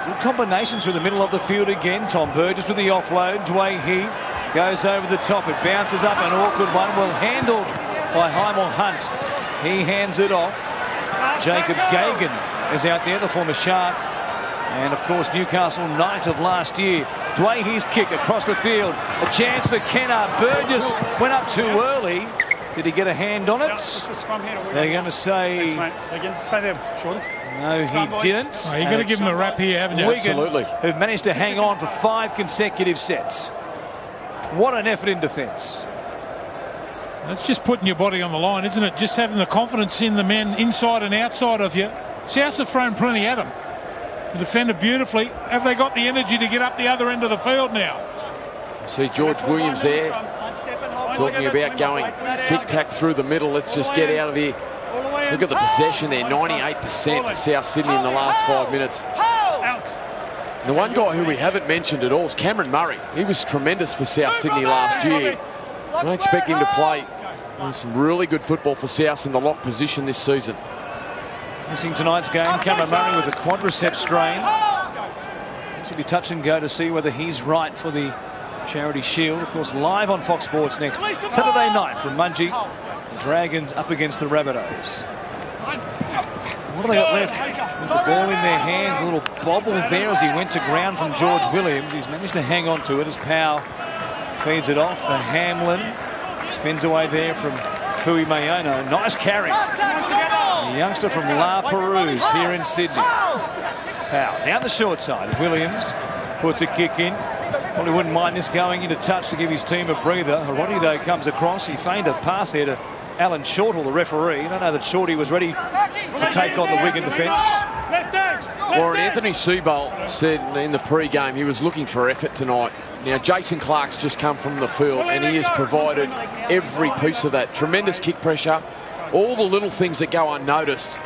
Good combination through the middle of the field again. Tom Burgess with the offload. Dwayne goes over the top. It bounces up, an awkward one. Well handled by Hymel Hunt. He hands it off. Jacob Gagan is out there, the former Shark. And, of course, Newcastle Knight of last year. Dwayne's kick across the field. A chance for Kennard. Burgess went up too early. Did he get a hand on it? They're going to say... Stay there, shorter. No, he didn't. Oh, you've got to give him a rap here, haven't you? Wigan, absolutely. Who've managed to hang on for 5 consecutive sets. What an effort in defence. That's just putting your body on the line, isn't it? Just having the confidence in the men inside and outside of you. South have thrown plenty at them. The defender beautifully. Have they got the energy to get up the other end of the field now? See George Williams there talking about going tic-tac through the middle. Let's just get out of here. Look at the possession there, 98% to South Sydney in the last 5 minutes. The one guy who we haven't mentioned at all is Cameron Murray. He was tremendous for South Sydney last year. I expect him to play some really good football for South in the lock position this season. Missing tonight's game, Cameron Murray with a quadricep strain. This will be touch and go to see whether he's right for the Charity Shield. Of course, live on Fox Sports next Saturday night from Mudgee. The Dragons up against the Rabbitohs. What have they got left? With the ball in their hands, a little bobble there as he went to ground from George Williams. He's managed to hang on to it as Powell feeds it off. The Hamlin spins away there from Fui Mayono. Nice carry. A youngster from La Perouse here in Sydney. Powell down the short side. Williams puts a kick in. Probably wouldn't mind this going into touch to give his team a breather. Hiroti, though, comes across. He feigned a pass there to Alan Shortall, the referee. I don't know that Shorty was ready to take on the Wigan defence. Warren, Anthony Seabolt said in the pre-game he was looking for effort tonight. Now, Jason Clark's just come from the field and he has provided every piece of that. Tremendous kick pressure, all the little things that go unnoticed,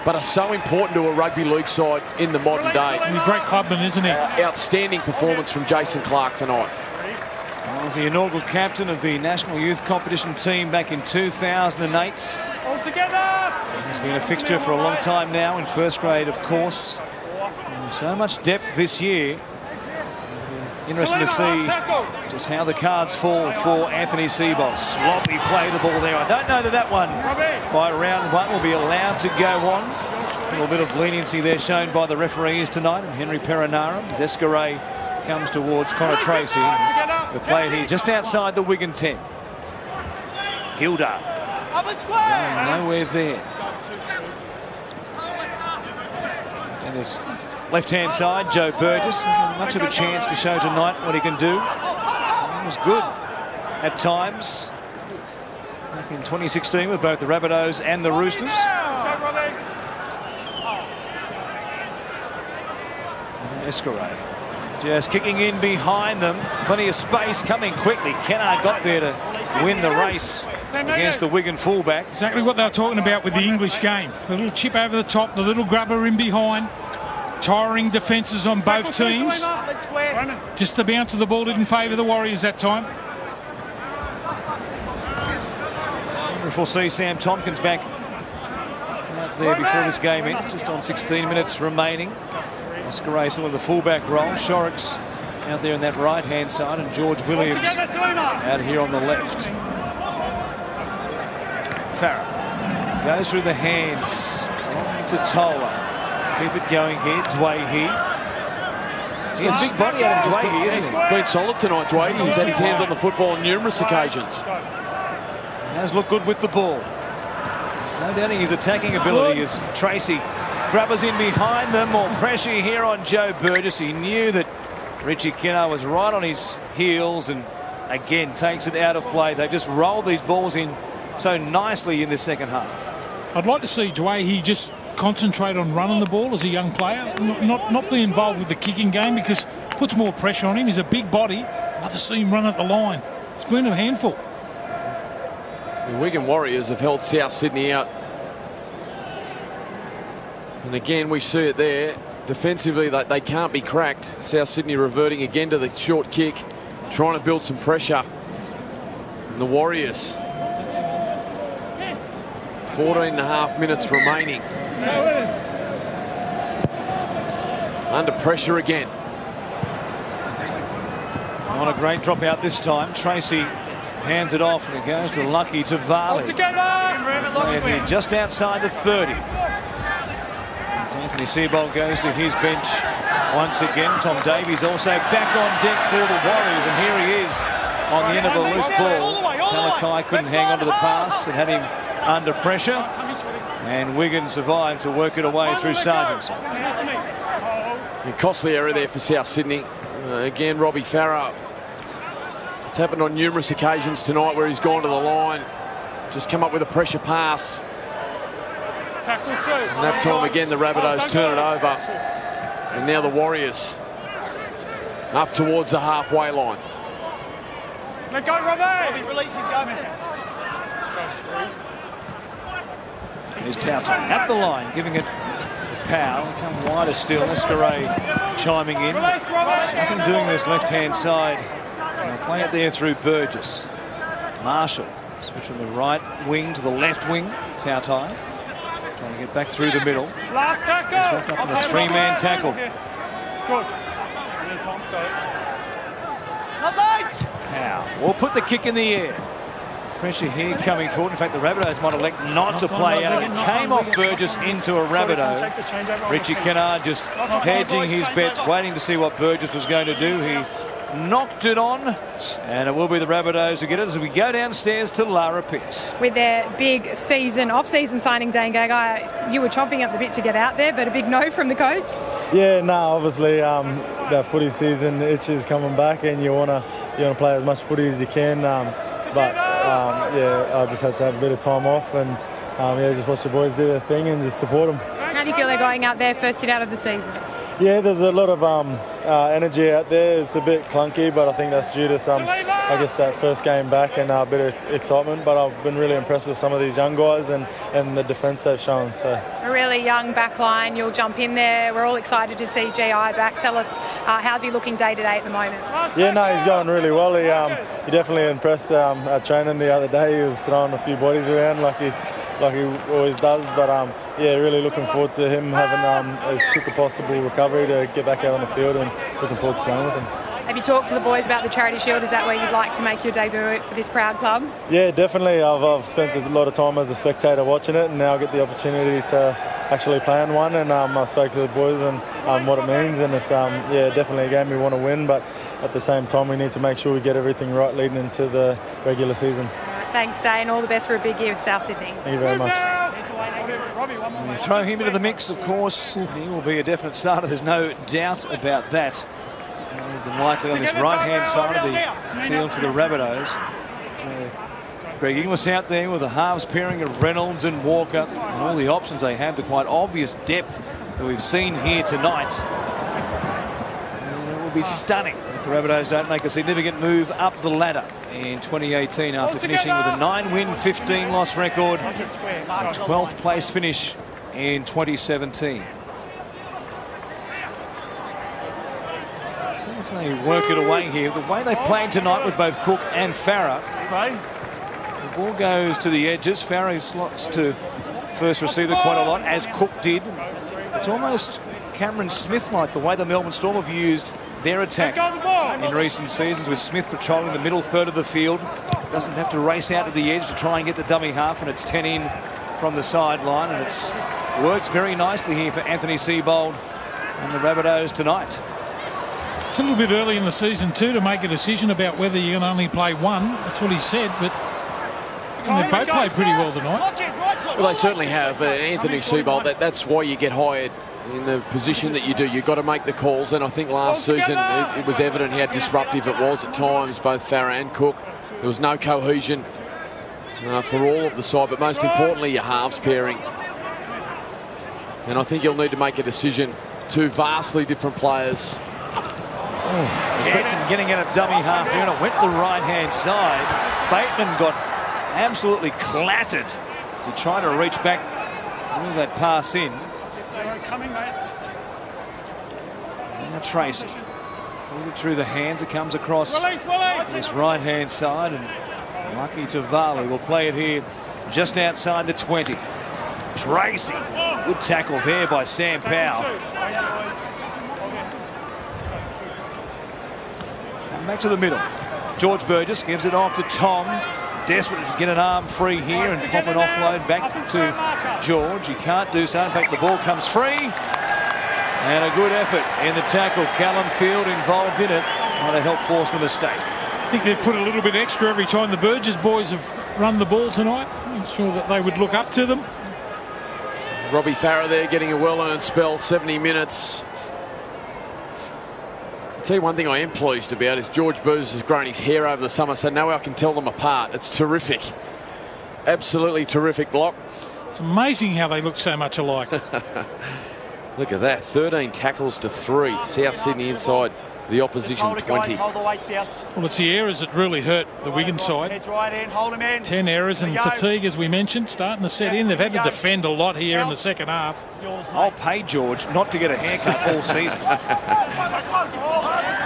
but are so important to a rugby league side in the modern day. He's a great clubman, isn't he? Outstanding performance from Jason Clark tonight. Well, as the inaugural captain of the National Youth Competition team back in 2008. He's been a fixture for a long time now in first grade, of course. And so much depth this year. Interesting to see just how the cards fall for Anthony Seabolt. Sloppy play the ball there. I don't know that one by round one will be allowed to go on. A little bit of leniency there shown by the referees tonight. And Henry Perenara, as Escaray comes towards Connor Tracy. The play here just outside the Wigan 10. Gilda going nowhere there. And this left-hand side, Joe Burgess. Not much of a chance to show tonight what he can do. He was good at times. Back in 2016 with both the Rabbitohs and the Roosters. Escaray just kicking in behind them. Plenty of space coming quickly. Kennard got there to win the race against the Wigan fullback. Exactly what they were talking about with the English game. The little chip over the top, the little grubber in behind. Tiring defences on both teams. Just the bounce of the ball didn't favour the Warriors that time. If we'll see Sam Tompkins back out there before this game ends, just on 16 minutes remaining. Escaray still in the fullback role. Shorrock's out there in that right-hand side, and George Williams out here on the left. Farah goes through the hands to Tola. Keep it going here, Dwayne. He's a big body out of Dwayne, isn't he? Been solid tonight, Dwayne. He's had his hands on the football on numerous occasions. He has looked good with the ball. There's no doubting his attacking ability as Tracy grubbers in behind them. More pressure here on Joe Burgess. He knew that Richie Kennard was right on his heels and again takes it out of play. They've just rolled these balls in so nicely in the second half. I'd like to see Dwayne just concentrate on running the ball as a young player, not be involved with the kicking game because it puts more pressure on him. He's a big body. I'd love to see him run at the line. It's been a handful. The Wigan Warriors have held South Sydney out. And again, we see it there. Defensively, they can't be cracked. South Sydney reverting again to the short kick, trying to build some pressure. And the Warriors, 14.5 minutes remaining. under pressure again. Not a great drop out this time. Tracy hands it off and it goes to Lucky to Varley. Just outside the 30. As Anthony Seibold goes to his bench once again. Tom Davies also back on deck for the Warriors, and here he is on the end of a loose ball. Talakai couldn't hang on to the pass and had him under pressure, and Wigan survived to work it away through Sargentson. A costly error there for South Sydney. Again, Robbie Farah. It's happened on numerous occasions tonight where he's gone to the line, just come up with a pressure pass. And that time again the Rabbitohs turn it over. And now the Warriors up towards the halfway line. Let go, Robbie! Release him, go, man. Here's Tauta at the line, giving it Powell. Come wider still. Escaray chiming in. Nothing doing this left-hand side. They'll play it there through Burgess. Marshall switch from the right wing to the left wing. Tautai trying to get back through the middle. Last tackle. Up in a three-man tackle. Good. Powell will put the kick in the air. Pressure here coming forward. In fact, the Rabbitohs might elect not to play out. It came off Burgess into a Rabbitoh. Richie Kennard just hedging his bets, waiting to see what Burgess was going to do. He knocked it on, and it will be the Rabbitohs who get it as we go downstairs to Lara Pitt. With their big off-season signing, Dane Gagai, you were chomping at the bit to get out there, but a big no from the coach? Yeah, no, obviously that footy season itch is coming back, and you want to play as much footy as you can. Yeah, I just had to have a bit of time off and just watch the boys do their thing and just support them. How do you feel they're going out there first hit out of the season? Yeah, there's a lot of energy out there. It's a bit clunky, but I think that's due to that first game back and a bit of excitement. But I've been really impressed with some of these young guys and the defence they've shown. So a really young back line. You'll jump in there. We're all excited to see GI back. Tell us, how's he looking day to day at the moment? Yeah, no, he's going really well. He definitely impressed at training the other day. He was throwing a few bodies around like he always does, but really looking forward to him having as quick a possible recovery to get back out on the field, and looking forward to playing with him. Have you talked to the boys about the Charity Shield? Is that where you'd like to make your debut for this proud club? Yeah, definitely. I've spent a lot of time as a spectator watching it, and now I get the opportunity to actually play in one, and I spoke to the boys and what it means, and it's definitely a game we want to win, but at the same time we need to make sure we get everything right leading into the regular season. Thanks, Dane. All the best for a big year with South Sydney. Thank you very much. You throw him into the mix, of course. He will be a definite starter. There's no doubt about that. More likely on this right-hand side of the field for the Rabbitohs. Greg Inglis out there with the halves pairing of Reynolds and Walker, and all the options they have, the quite obvious depth that we've seen here tonight. And it will be stunning if the Rabbitohs don't make a significant move up the ladder in 2018 after finishing with a 9-win, 15-loss record, a 12th place finish in 2017. See if they work it away here. The way they've played tonight with both Cook and Farah. The ball goes to the edges. Farah slots to first receiver quite a lot, as Cook did. It's almost Cameron Smith-like, the way the Melbourne Storm have used their attack in recent seasons, with Smith patrolling the middle third of the field. Doesn't have to race out to the edge to try and get the dummy half, and it's 10 in from the sideline, and it's works very nicely here for Anthony Seibold and the Rabbitohs tonight. It's a little bit early in the season too to make a decision about whether you're going to only play one. That's what he said, but they both played pretty well tonight. Well, they certainly have. Anthony Seibold, that's why you get hired in the position that you do. You've got to make the calls, and I think last season it was evident how disruptive it was at times, both Farah and Cook. There was no cohesion for all of the side, but most importantly your halves pairing. And I think you'll need to make a decision. Two vastly different players. Getson getting out of dummy half here, and it went to the right-hand side. Bateman got absolutely clattered as he tried to reach back and move that pass in. Now Tracy. Move it through the hands. It comes across this right-hand side, and Lucky to Varley will play it here just outside the 20. Tracy. Good tackle there by Sam Powell. And back to the middle. George Burgess gives it off to Tom. Desperate to get an arm free here and pop an offload back to George. He can't do so. In fact, the ball comes free. And a good effort in the tackle. Callum Field involved in it. Might have helped force the mistake. I think they've put a little bit extra every time the Burgess boys have run the ball tonight. I'm sure that they would look up to them. Robbie Farah there getting a well-earned spell, 70 minutes. I'll tell you one thing I am pleased about is George Burgess has grown his hair over the summer, so now I can tell them apart. It's terrific. Absolutely terrific block. It's amazing how they look so much alike. Look at that, 13 tackles to 3. South Sydney inside the opposition 20. Well, it's the errors that really hurt the Wigan side. 10 errors and fatigue, as we mentioned, starting to set in. They've had to defend a lot here in the second half. I'll pay George not to get a haircut all season. Well,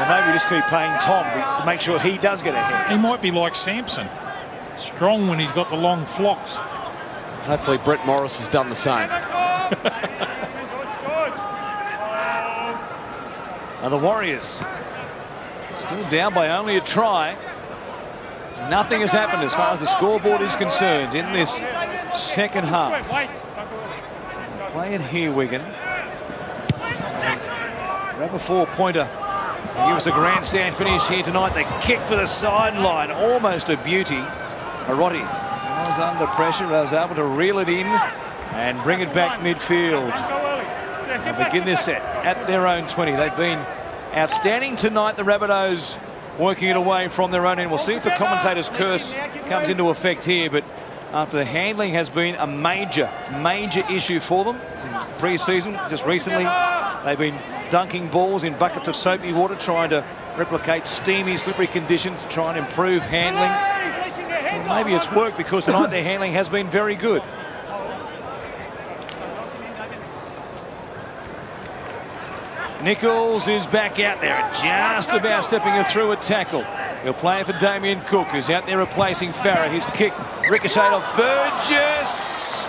maybe we just keep paying Tom to make sure he does get a haircut. He might be like Samson, strong when he's got the long flocks. Hopefully Brett Morris has done the same. And the Warriors still down by only a try. Nothing has happened as far as the scoreboard is concerned in this second half. Play it here, Wigan. Grab a four-pointer. Give us a grandstand finish here tonight. The kick for the sideline, almost a beauty. Arotti was under pressure, was able to reel it in and bring it back midfield. They'll begin this set at their own 20. They've been outstanding tonight, the Rabbitohs, working it away from their own end. We'll see if the commentator's curse comes into effect here, but after the handling has been a major issue for them in pre-season, just recently they've been dunking balls in buckets of soapy water, trying to replicate steamy, slippery conditions, to try and improve handling. Well, maybe it's worked because tonight their handling has been very good. Nichols is back out there, just about stepping through a tackle. He'll play it for Damien Cook, who's out there replacing Farah. His kick ricocheted off Burgess.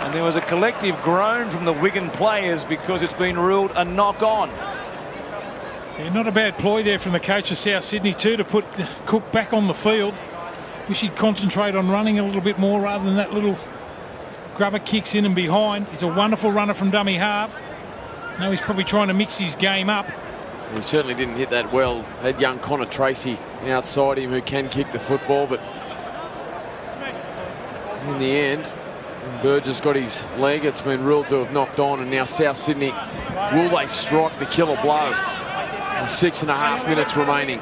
And there was a collective groan from the Wigan players because it's been ruled a knock-on. Yeah, not a bad ploy there from the coach of South Sydney too, to put Cook back on the field. Wish he'd concentrate on running a little bit more rather than that little grubber kicks in and behind. He's a wonderful runner from dummy half. Now he's probably trying to mix his game up. He certainly didn't hit that well. Had young Connor Tracy outside him who can kick the football, but in the end, Burgess got his leg. It's been ruled to have knocked on, and now South Sydney, will they strike the killer blow? And 6.5 minutes remaining.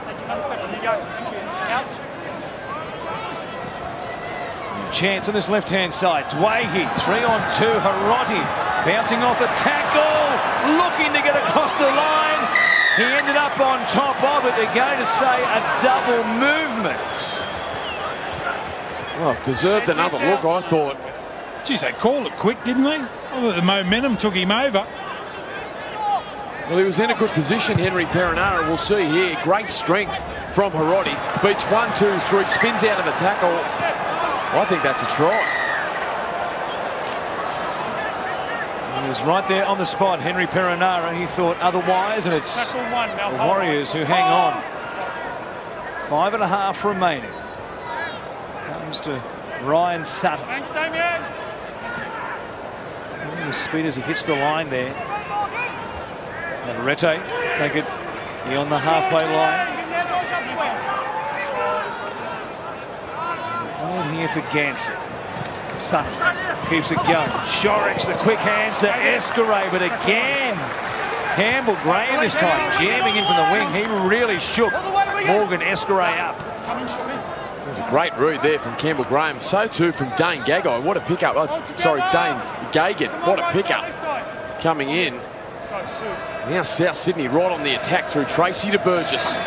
Chance on this left-hand side. Dwayhe, 3-on-2. Harotti bouncing off a tackle, looking to get across the line. He ended up on top of it. They're going to say a double movement. Well, deserved another look, I thought. Geez, they called it quick, didn't they? Well, the momentum took him over. Well, he was in a good position, Henry Perinara. We'll see here. Great strength from Harotti. Beats 1, 2, 3, spins out of a tackle. I think that's a try. He was right there on the spot, Henry Perinara. He thought otherwise, and it's the Warriors who hang on. 5.5 remaining. Comes to Ryan Sutton. Thanks, Damien. His speed as he hits the line there. Navarrete take it beyond the halfway line. Playing here for Ganson. Sutton keeps it going. Shorex, the quick hands to Escaray, but again, Campbell Graham this time jamming in from the wing. He really shook Morgan Escaray up. It was a great read there from Campbell Graham. So too from Dane Gagai. What a pickup. Oh, sorry, Dane Gagan. What a pickup coming in. Now South Sydney right on the attack through Tracy to Burgess.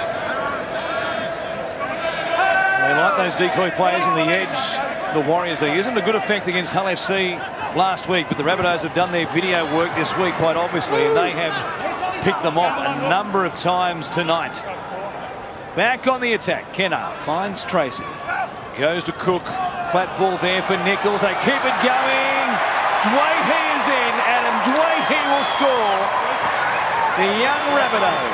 They like those decoy players on the edge, the Warriors. They used them to good effect against Hull FC last week, but the Rabbitohs have done their video work this week quite obviously, and they have picked them off a number of times tonight. Back on the attack, Kenner finds Tracy. Goes to Cook. Flat ball there for Nichols. They keep it going. Dwayhe is in. Adam Dwayhe will score. The young Rabbitoh.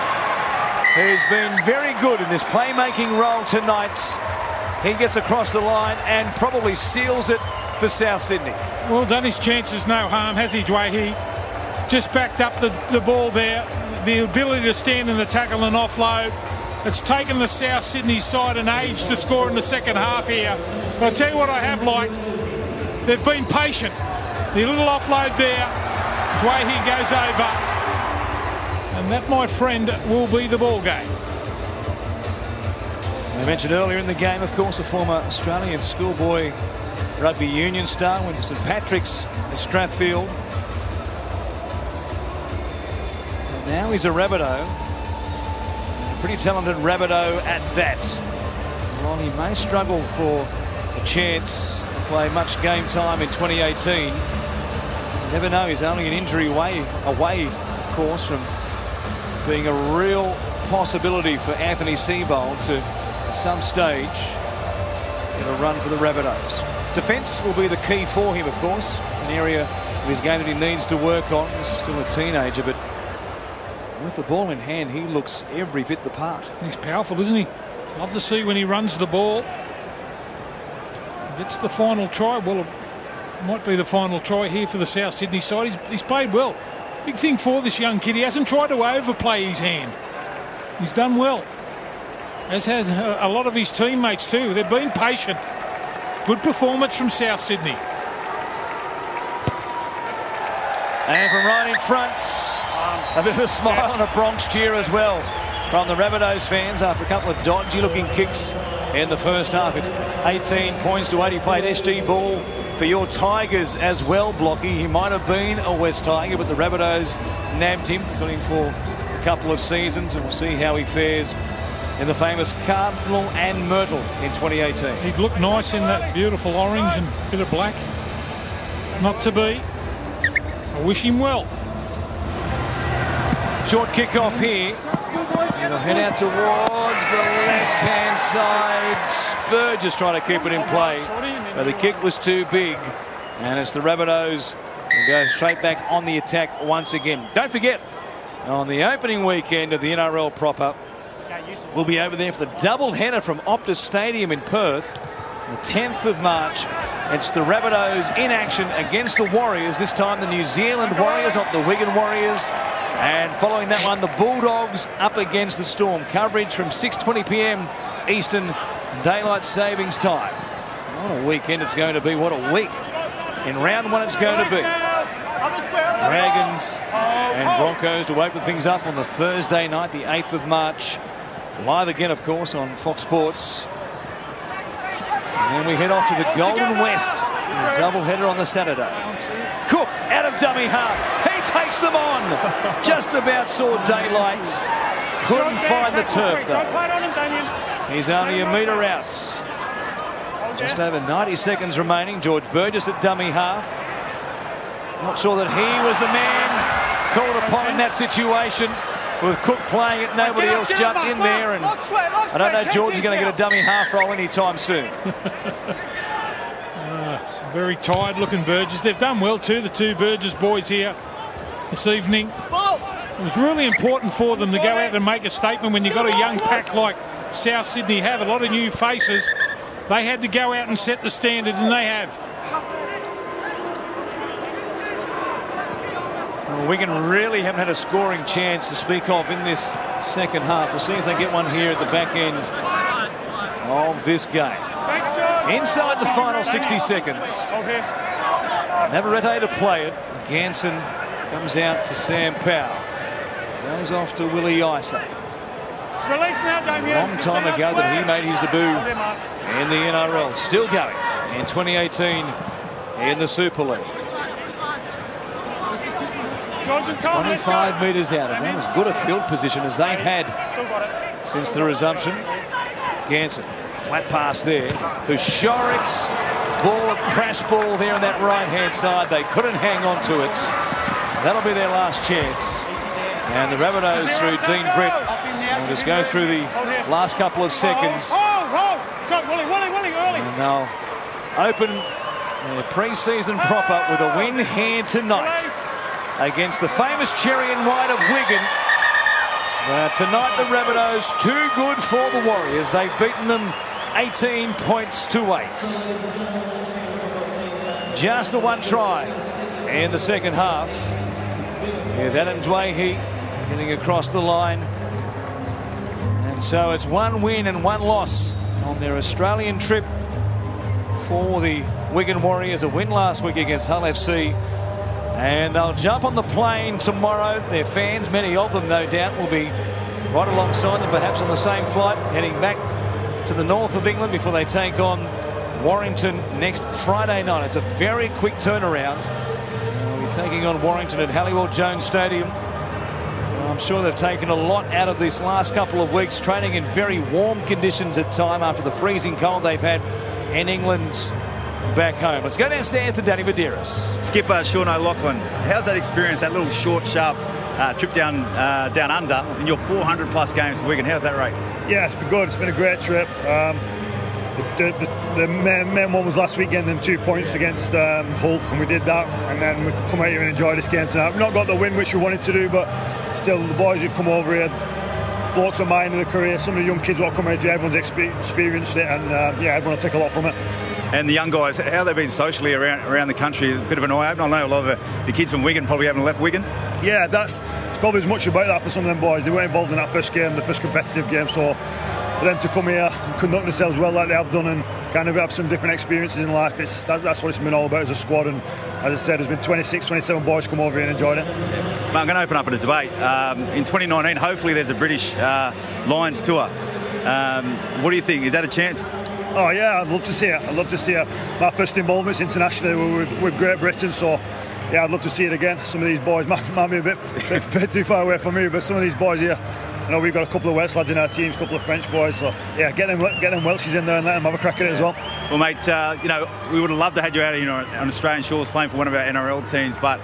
who's been very good in this playmaking role tonight. He gets across the line and probably seals it for South Sydney. Well done. His chances no harm, has he, Dwayne? Just backed up the ball there. The ability to stand in the tackle and offload. It's taken the South Sydney side an age to score in the second half here. But I'll tell you what I have liked. They've been patient. The little offload there. Dwayne goes over. And that, my friend, will be the ball game. I mentioned earlier in the game, of course, a former Australian schoolboy rugby union star, went to St Patrick's at Strathfield. And now he's a Rabbitoh. A pretty talented Rabbitoh at that. While he may struggle for a chance to play much game time in 2018, you never know. He's only an injury away, of course, from being a real possibility for Anthony Seibold to, at some stage, get a run for the Rabbitohs. Defence will be the key for him, of course, an area of his game that he needs to work on. This is still a teenager, but with the ball in hand, he looks every bit the part. He's powerful, isn't he? Love to see when he runs the ball. Gets the final try. Well, it might be the final try here for the South Sydney side. He's played well. Big thing for this young kid. He hasn't tried to overplay his hand. He's done well. As has a lot of his teammates too. They've been patient. Good performance from South Sydney. And from right in front, a bit of a smile and a Bronx cheer as well from the Rabbitohs fans after a couple of dodgy looking kicks in the first half. It's 18 points to 8. He played SG ball for your Tigers as well, Blocky. He might have been a West Tiger, but the Rabbitohs nabbed him, got him for a couple of seasons, and we'll see how he fares in the famous Cardinal and Myrtle in 2018. He'd look nice in that beautiful orange and bit of black. Not to be. I wish him well. Short kick-off here. It'll head out towards the left-hand side. Burgess trying to keep it in play, but the kick was too big, and it's the Rabbitohs who go straight back on the attack once again. Don't forget, on the opening weekend of the NRL prop-up, we'll be over there for the double-header from Optus Stadium in Perth, the 10th of March. It's the Rabbitohs in action against the Warriors, this time the New Zealand Warriors, not the Wigan Warriors. And following that one, the Bulldogs up against the Storm. Coverage from 6:20 p.m. Eastern Daylight Savings Time. What a weekend it's going to be. What a week. In round one it's going to be. Dragons and Broncos to open things up on the Thursday night, the 8th of March. Live again, of course, on Fox Sports. And then we head off to the Golden West. A double-header on the Saturday. Cook out of dummy half. He takes them on. Just about saw daylight. Couldn't find the turf, though. He's only a metre out. Just over 90 seconds remaining. George Burgess at dummy half. Not sure that he was the man called upon in that situation. With Cook playing it, nobody else jumped in there, and I don't know George is going to get a dummy half roll anytime soon. Very tired looking Burgess. They've done well too, the two Burgess boys here this evening. It was really important for them to go out and make a statement when you've got a young pack like South Sydney have, a lot of new faces. They had to go out and set the standard, and they have. Well, Wigan really haven't had a scoring chance to speak of in this second half. We'll see if they get one here at the back end of this game. Inside the final 60 seconds. Navarrete to play it. Ganson comes out to Sam Powell. Goes off to Willie Isa. Long time ago that he made his debut in the NRL. Still going in 2018 in the Super League. 25 metres out, and that as good a field position as they've had since the resumption. Ganson, flat pass there to Shorrocks. Ball, a crash ball there on that right-hand side. They couldn't hang on to it. That'll be their last chance. And the Rabbitohs through Dean Britt will just go through the last couple of seconds. And they'll open their pre-season prop-up with a win here tonight against the famous cherry and white of Wigan. Tonight the Rabbitohs too good for the Warriors. They've beaten them 18 points to 8. Just the one try in the second half. With Adam Dwayhe getting across the line. And so it's 1 win and 1 loss on their Australian trip for the Wigan Warriors. A win last week against Hull FC. And they'll jump on the plane tomorrow. Their fans, many of them no doubt, will be right alongside them, perhaps on the same flight, heading back to the north of England before they take on Warrington next Friday night. It's a very quick turnaround. They'll be taking on Warrington at Halliwell Jones Stadium. I'm sure they've taken a lot out of this last couple of weeks, training in very warm conditions at time after the freezing cold they've had in England back home. Let's go downstairs to Danny Medeiros. Skipper Sean O'Loughlin, how's that experience, that little short, sharp trip down under in your 400 plus games for Wigan? How's that rate? Yeah, it's been good. It's been a great trip. The main one was last week, getting them 2 points against Hull, and we did that, and then we could come out here and enjoy this game tonight. We've not got the win which we wanted to do, but still the boys who've come over here, blokes of mine in the career, some of the young kids who have come out here, everyone's experienced it, and yeah, everyone will take a lot from it. And the young guys, how they've been socially around the country is a bit of an eye-opener. I know a lot of the kids from Wigan probably haven't left Wigan. Yeah, it's probably as much about that for some of them boys. They weren't involved in that first game, the first competitive game, so for them to come here and conduct themselves well like they have done and kind of have some different experiences in life, that's what it's been all about as a squad. And as I said, there's been 26, 27 boys come over here and enjoyed it. Mate, I'm going to open up a debate. In 2019, hopefully there's a British Lions tour. What do you think? Is that a chance? Oh yeah, I'd love to see it. I'd love to see it. My first involvements internationally were with Great Britain, so yeah, I'd love to see it again. Some of these boys might be a bit too far away from me, but some of these boys here, I know we've got a couple of Welsh lads in our teams, a couple of French boys, so yeah, get them Welshies in there and let them have a crack at it as well. Well, mate, you know, we would have loved to have you out here on Australian shores playing for one of our NRL teams, but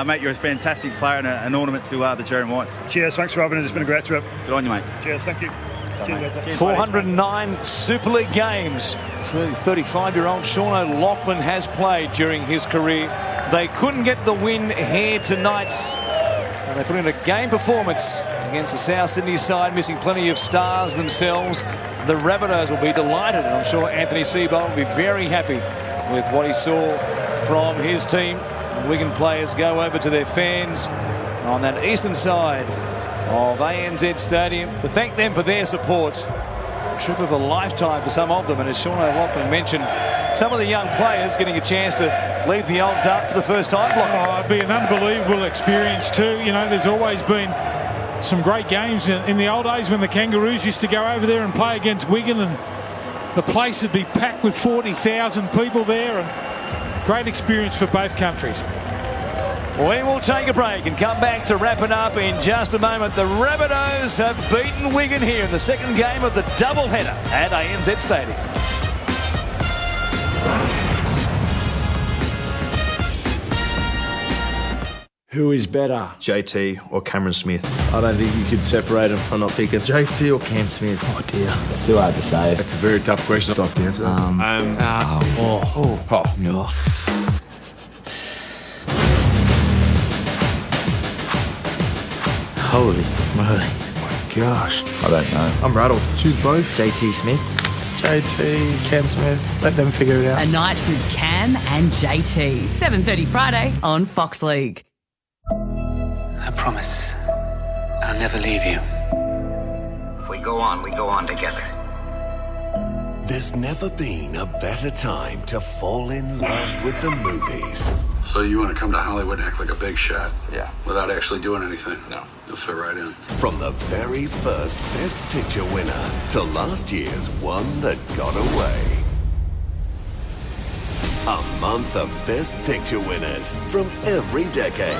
mate, you're a fantastic player and an ornament to the Cherry and Whites. Cheers, thanks for having us. It's been a great trip. Good on you, mate. Cheers, thank you. Cheers, 409 Super League games 35-year-old Sean O'Loughlin has played during his career. They couldn't get the win here tonight. They put in a game performance against the South Sydney side, missing plenty of stars themselves. The Rabbitohs will be delighted, and I'm sure Anthony Seibold will be very happy with what he saw from his team. The Wigan players go over to their fans on that eastern side of ANZ Stadium to thank them for their support. A trip of a lifetime for some of them, and as Sean O'Loughlin mentioned, some of the young players getting a chance to leave the old duck for the first time block. Oh, it'd be an unbelievable experience too. You know, there's always been some great games in the old days when the Kangaroos used to go over there and play against Wigan, and the place would be packed with 40,000 people there, and great experience for both countries. We will take a break and come back to wrap it up in just a moment. The Rabbitohs have beaten Wigan here in the second game of the doubleheader at ANZ Stadium. Who is better, JT or Cameron Smith? I don't think you could separate them. I'm not picking JT or Cam Smith. Oh dear, It's too hard to say. that's a very tough question. Tough to answer. Holy moly. My gosh, I don't know. I'm rattled. Choose both. JT Smith. JT, Cam Smith. Let them figure it out. A night with Cam and JT. 7:30 Friday on Fox League. I promise I'll never leave you. If we go on together. There's never been a better time to fall in love with the movies. So you want to come to Hollywood and act like a big shot? Yeah. Without actually doing anything? No. You'll fit right in. From the very first Best Picture winner to last year's one that got away. A month of Best Picture winners from every decade.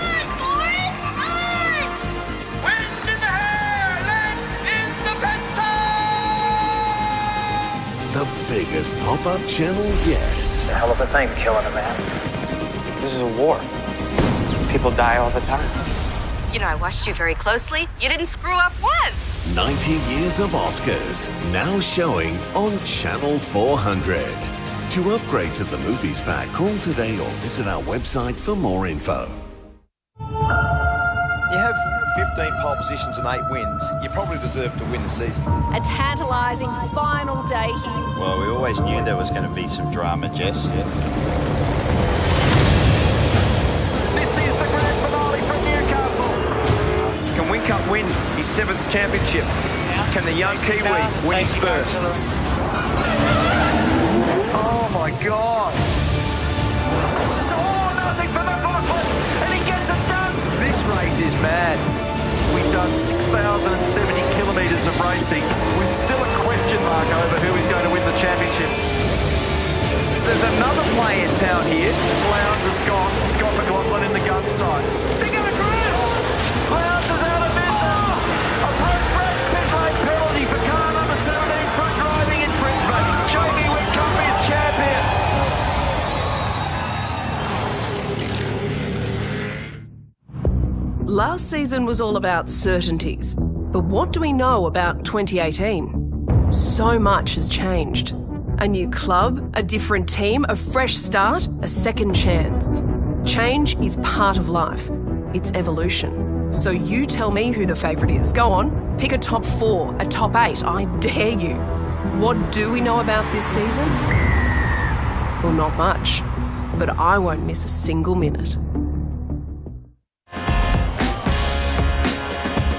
The biggest pop-up channel yet. It's a hell of a thing, killing a man. This is a war. People die all the time. You know, I watched you very closely. You didn't screw up once. 90 years of Oscars, now showing on Channel 400. To upgrade to the Movies Pack, call today or visit our website for more info. You have 15 pole positions and 8 wins, you probably deserve to win the season. A tantalising final day here. Well, we always knew there was going to be some drama, Jess. This is the grand finale from Newcastle. Can Whincup win his 7th championship? Can the young Kiwi win his first? Oh my God! It's all or nothing for McLaughlin, and he gets it done. This race is mad. We've done 6,070 kilometres of racing with still a question mark over who is going to win the championship. There's another play in town here. Lowndes has gone. Scott McLaughlin in the gun sights. They're going to crash! Lowndes is out of business. A post-race pit lane penalty for car number 17, front driving infringement. Jamie Whincup is champion. Last season was all about certainties, but what do we know about 2018? So much has changed. A new club, a different team, a fresh start, a second chance. Change is part of life. It's evolution. So you tell me who the favourite is. Go on, pick a top 4, a top 8, I dare you. What do we know about this season? Well, not much, but I won't miss a single minute.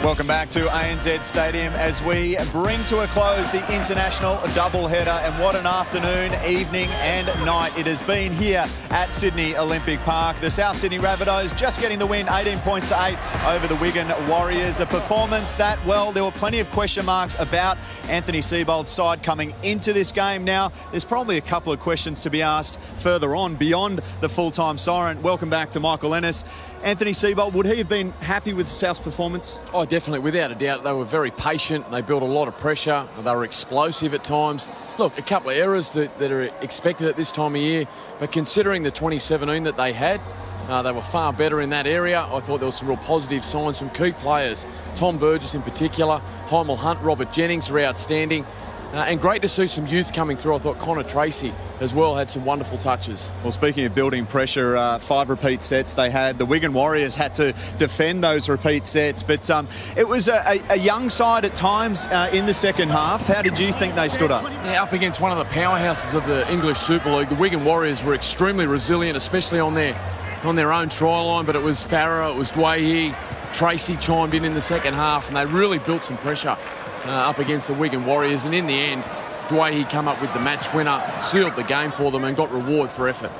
Welcome back to ANZ Stadium as we bring to a close the international doubleheader, and what an afternoon, evening and night it has been here at Sydney Olympic Park. The South Sydney Rabbitohs just getting the win, 18 points to 8 over the Wigan Warriors. A performance that, well, there were plenty of question marks about Anthony Seibold's side coming into this game. Now, there's probably a couple of questions to be asked further on beyond the full-time siren. Welcome back to Michael Ennis. Anthony Seibold, would he have been happy with South's performance? Oh, definitely, without a doubt. They were very patient. They built a lot of pressure. They were explosive at times. Look, a couple of errors that are expected at this time of year, but considering the 2017 that they had, they were far better in that area. I thought there were some real positive signs from key players. Tom Burgess in particular, Hymel Hunt, Robert Jennings were outstanding. And great to see some youth coming through. I thought Connor Tracy as well had some wonderful touches. Well, speaking of building pressure, 5 repeat sets they had. The Wigan Warriors had to defend those repeat sets, but it was a young side at times in the second half. How did you think they stood up? Yeah, up against one of the powerhouses of the English Super League. The Wigan Warriors were extremely resilient, especially on their own try line, but it was Farah, it was Dwayne, Tracy chimed in the second half, and they really built some pressure up against the Wigan Warriors, and in the end, Dwayne came up with the match winner, sealed the game for them and got reward for effort.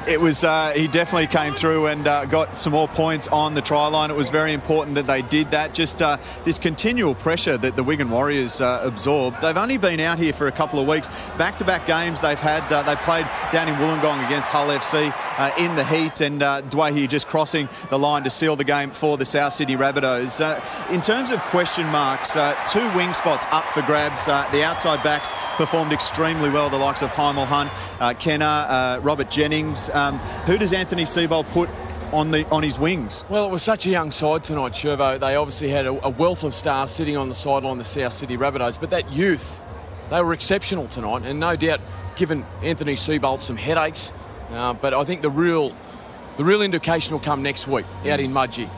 It was he definitely came through and got some more points on the try line. It was very important that they did that. Just this continual pressure that the Wigan Warriors absorbed. They've only been out here for a couple of weeks. Back-to-back games they've had. They played down in Wollongong against Hull FC in the heat, and Dwayne just crossing the line to seal the game for the South Sydney Rabbitohs. In terms of question marks, 2 wing spots up for grabs. The outside backs performed extremely well, the likes of Hymel Hunt, Kenner, Robert Jennings. Who does Anthony Seibold put on his wings? Well, it was such a young side tonight, Shervo. They obviously had a wealth of stars sitting on the sideline, the South Sydney Rabbitohs, but that youth, they were exceptional tonight, and no doubt given Anthony Seibold some headaches. But I think the real indication will come next week out in Mudgee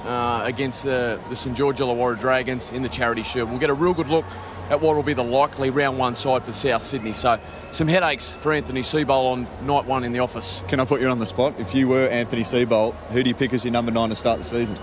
against the St George Illawarra Dragons in the Charity Shield. We'll get a real good look at what will be the likely round 1 side for South Sydney. So some headaches for Anthony Seibold on night 1 in the office. Can I put you on the spot? If you were Anthony Seibold, who do you pick as your number 9 to start the season?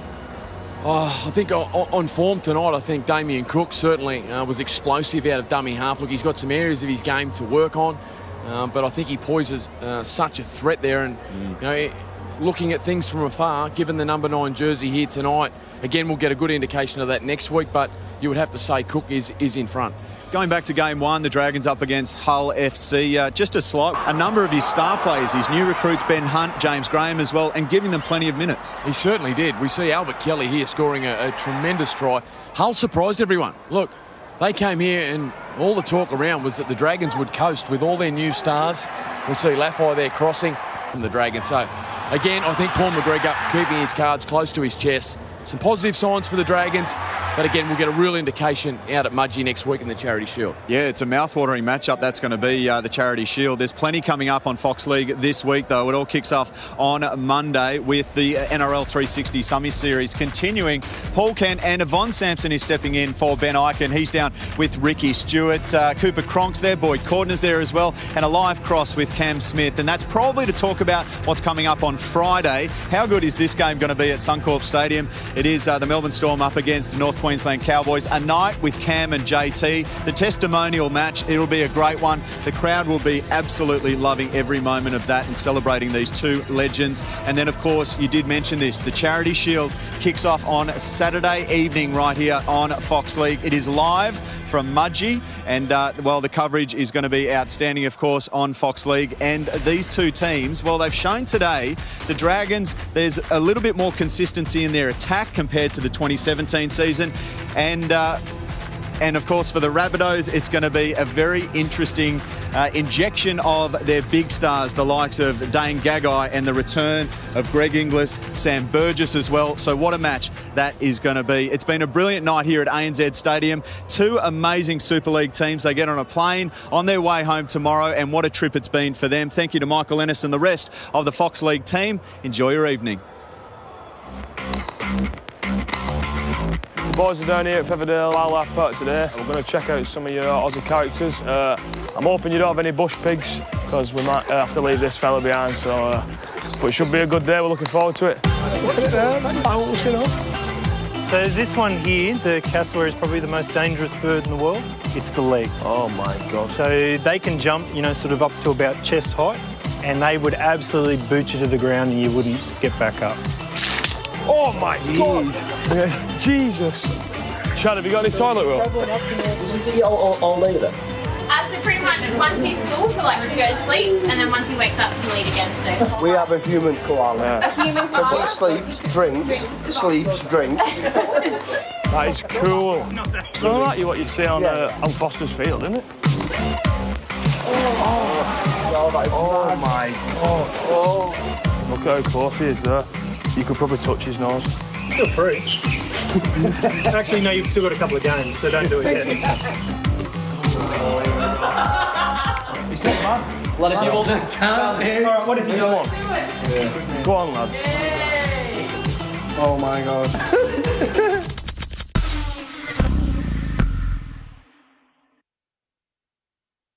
Oh, I think on form tonight, I think Damien Cook certainly was explosive out of dummy half. Look, he's got some areas of his game to work on, but I think he poses such a threat there. And you know, looking at things from afar, given the number 9 jersey here tonight, again, we'll get a good indication of that next week, but you would have to say Cook is in front. Going back to game 1, the Dragons up against Hull FC. Just a number of his star players, his new recruits, Ben Hunt, James Graham as well, and giving them plenty of minutes. He certainly did. We see Albert Kelly here scoring a tremendous try. Hull surprised everyone. Look, they came here and all the talk around was that the Dragons would coast with all their new stars. We see Laffey there crossing from the Dragons. So, again, I think Paul McGregor keeping his cards close to his chest. Some positive signs for the Dragons, but again, we'll get a real indication out at Mudgee next week in the Charity Shield. Yeah, it's a mouth-watering matchup. That's going to be the Charity Shield. There's plenty coming up on Fox League this week, though. It all kicks off on Monday with the NRL 360 Summer Series continuing. Paul Kent and Yvonne Sampson is stepping in for Ben Eichen. He's down with Ricky Stewart. Cooper Cronk's there, Boyd Cordner's there as well, and a live cross with Cam Smith. And that's probably to talk about what's coming up on Friday. How good is this game going to be at Suncorp Stadium? It is the Melbourne Storm up against the North Queensland Cowboys. A night with Cam and JT. The testimonial match, it'll be a great one. The crowd will be absolutely loving every moment of that and celebrating these two legends. And then, of course, you did mention this. The Charity Shield kicks off on Saturday evening right here on Fox League. It is live from Mudgee, and well, the coverage is going to be outstanding, of course, on Fox League. And these two teams, well, they've shown today, the Dragons, there's a little bit more consistency in their attack compared to the 2017 season, and of course for the Rabbitohs, it's going to be a very interesting injection of their big stars, the likes of Dane Gagai, and the return of Greg Inglis, Sam Burgess as well. So what a match that is going to be. It's been a brilliant night here at ANZ Stadium. Two amazing Super League teams. They get on a plane on their way home tomorrow, and what a trip it's been for them. Thank you to Michael Ennis and the rest of the Fox League team. Enjoy your evening. The boys are down here at Featherdale Wildlife Park today. We're going to check out some of your Aussie characters. I'm hoping you don't have any bush pigs, because we might have to leave this fella behind. So, but it should be a good day. We're looking forward to it. So this one here, the cassowary, is probably the most dangerous bird in the world. It's the legs. Oh my God. So they can jump, you know, sort of up to about chest height, and they would absolutely boot you to the ground and you wouldn't get back up. Oh my God! Jesus! Chad, have you got any toilet roll? I'll leave it. So pretty much once he's full, he'll actually go to sleep, and then once he wakes up, he'll eat again. So we have a human koala. A human koala. Sleeps, drinks, sleeps, drinks. That is cool. It's not like what you'd see on Foster's Field, isn't it? Oh my God! Oh. Look at how close he is there. You could probably touch his nose. Feel free. Actually, no, you've still got a couple of games, so don't do it yet. It's not bad. What if you all just can't? All right, what if you go on? Yeah. Go on, lad. Yay. Oh my God.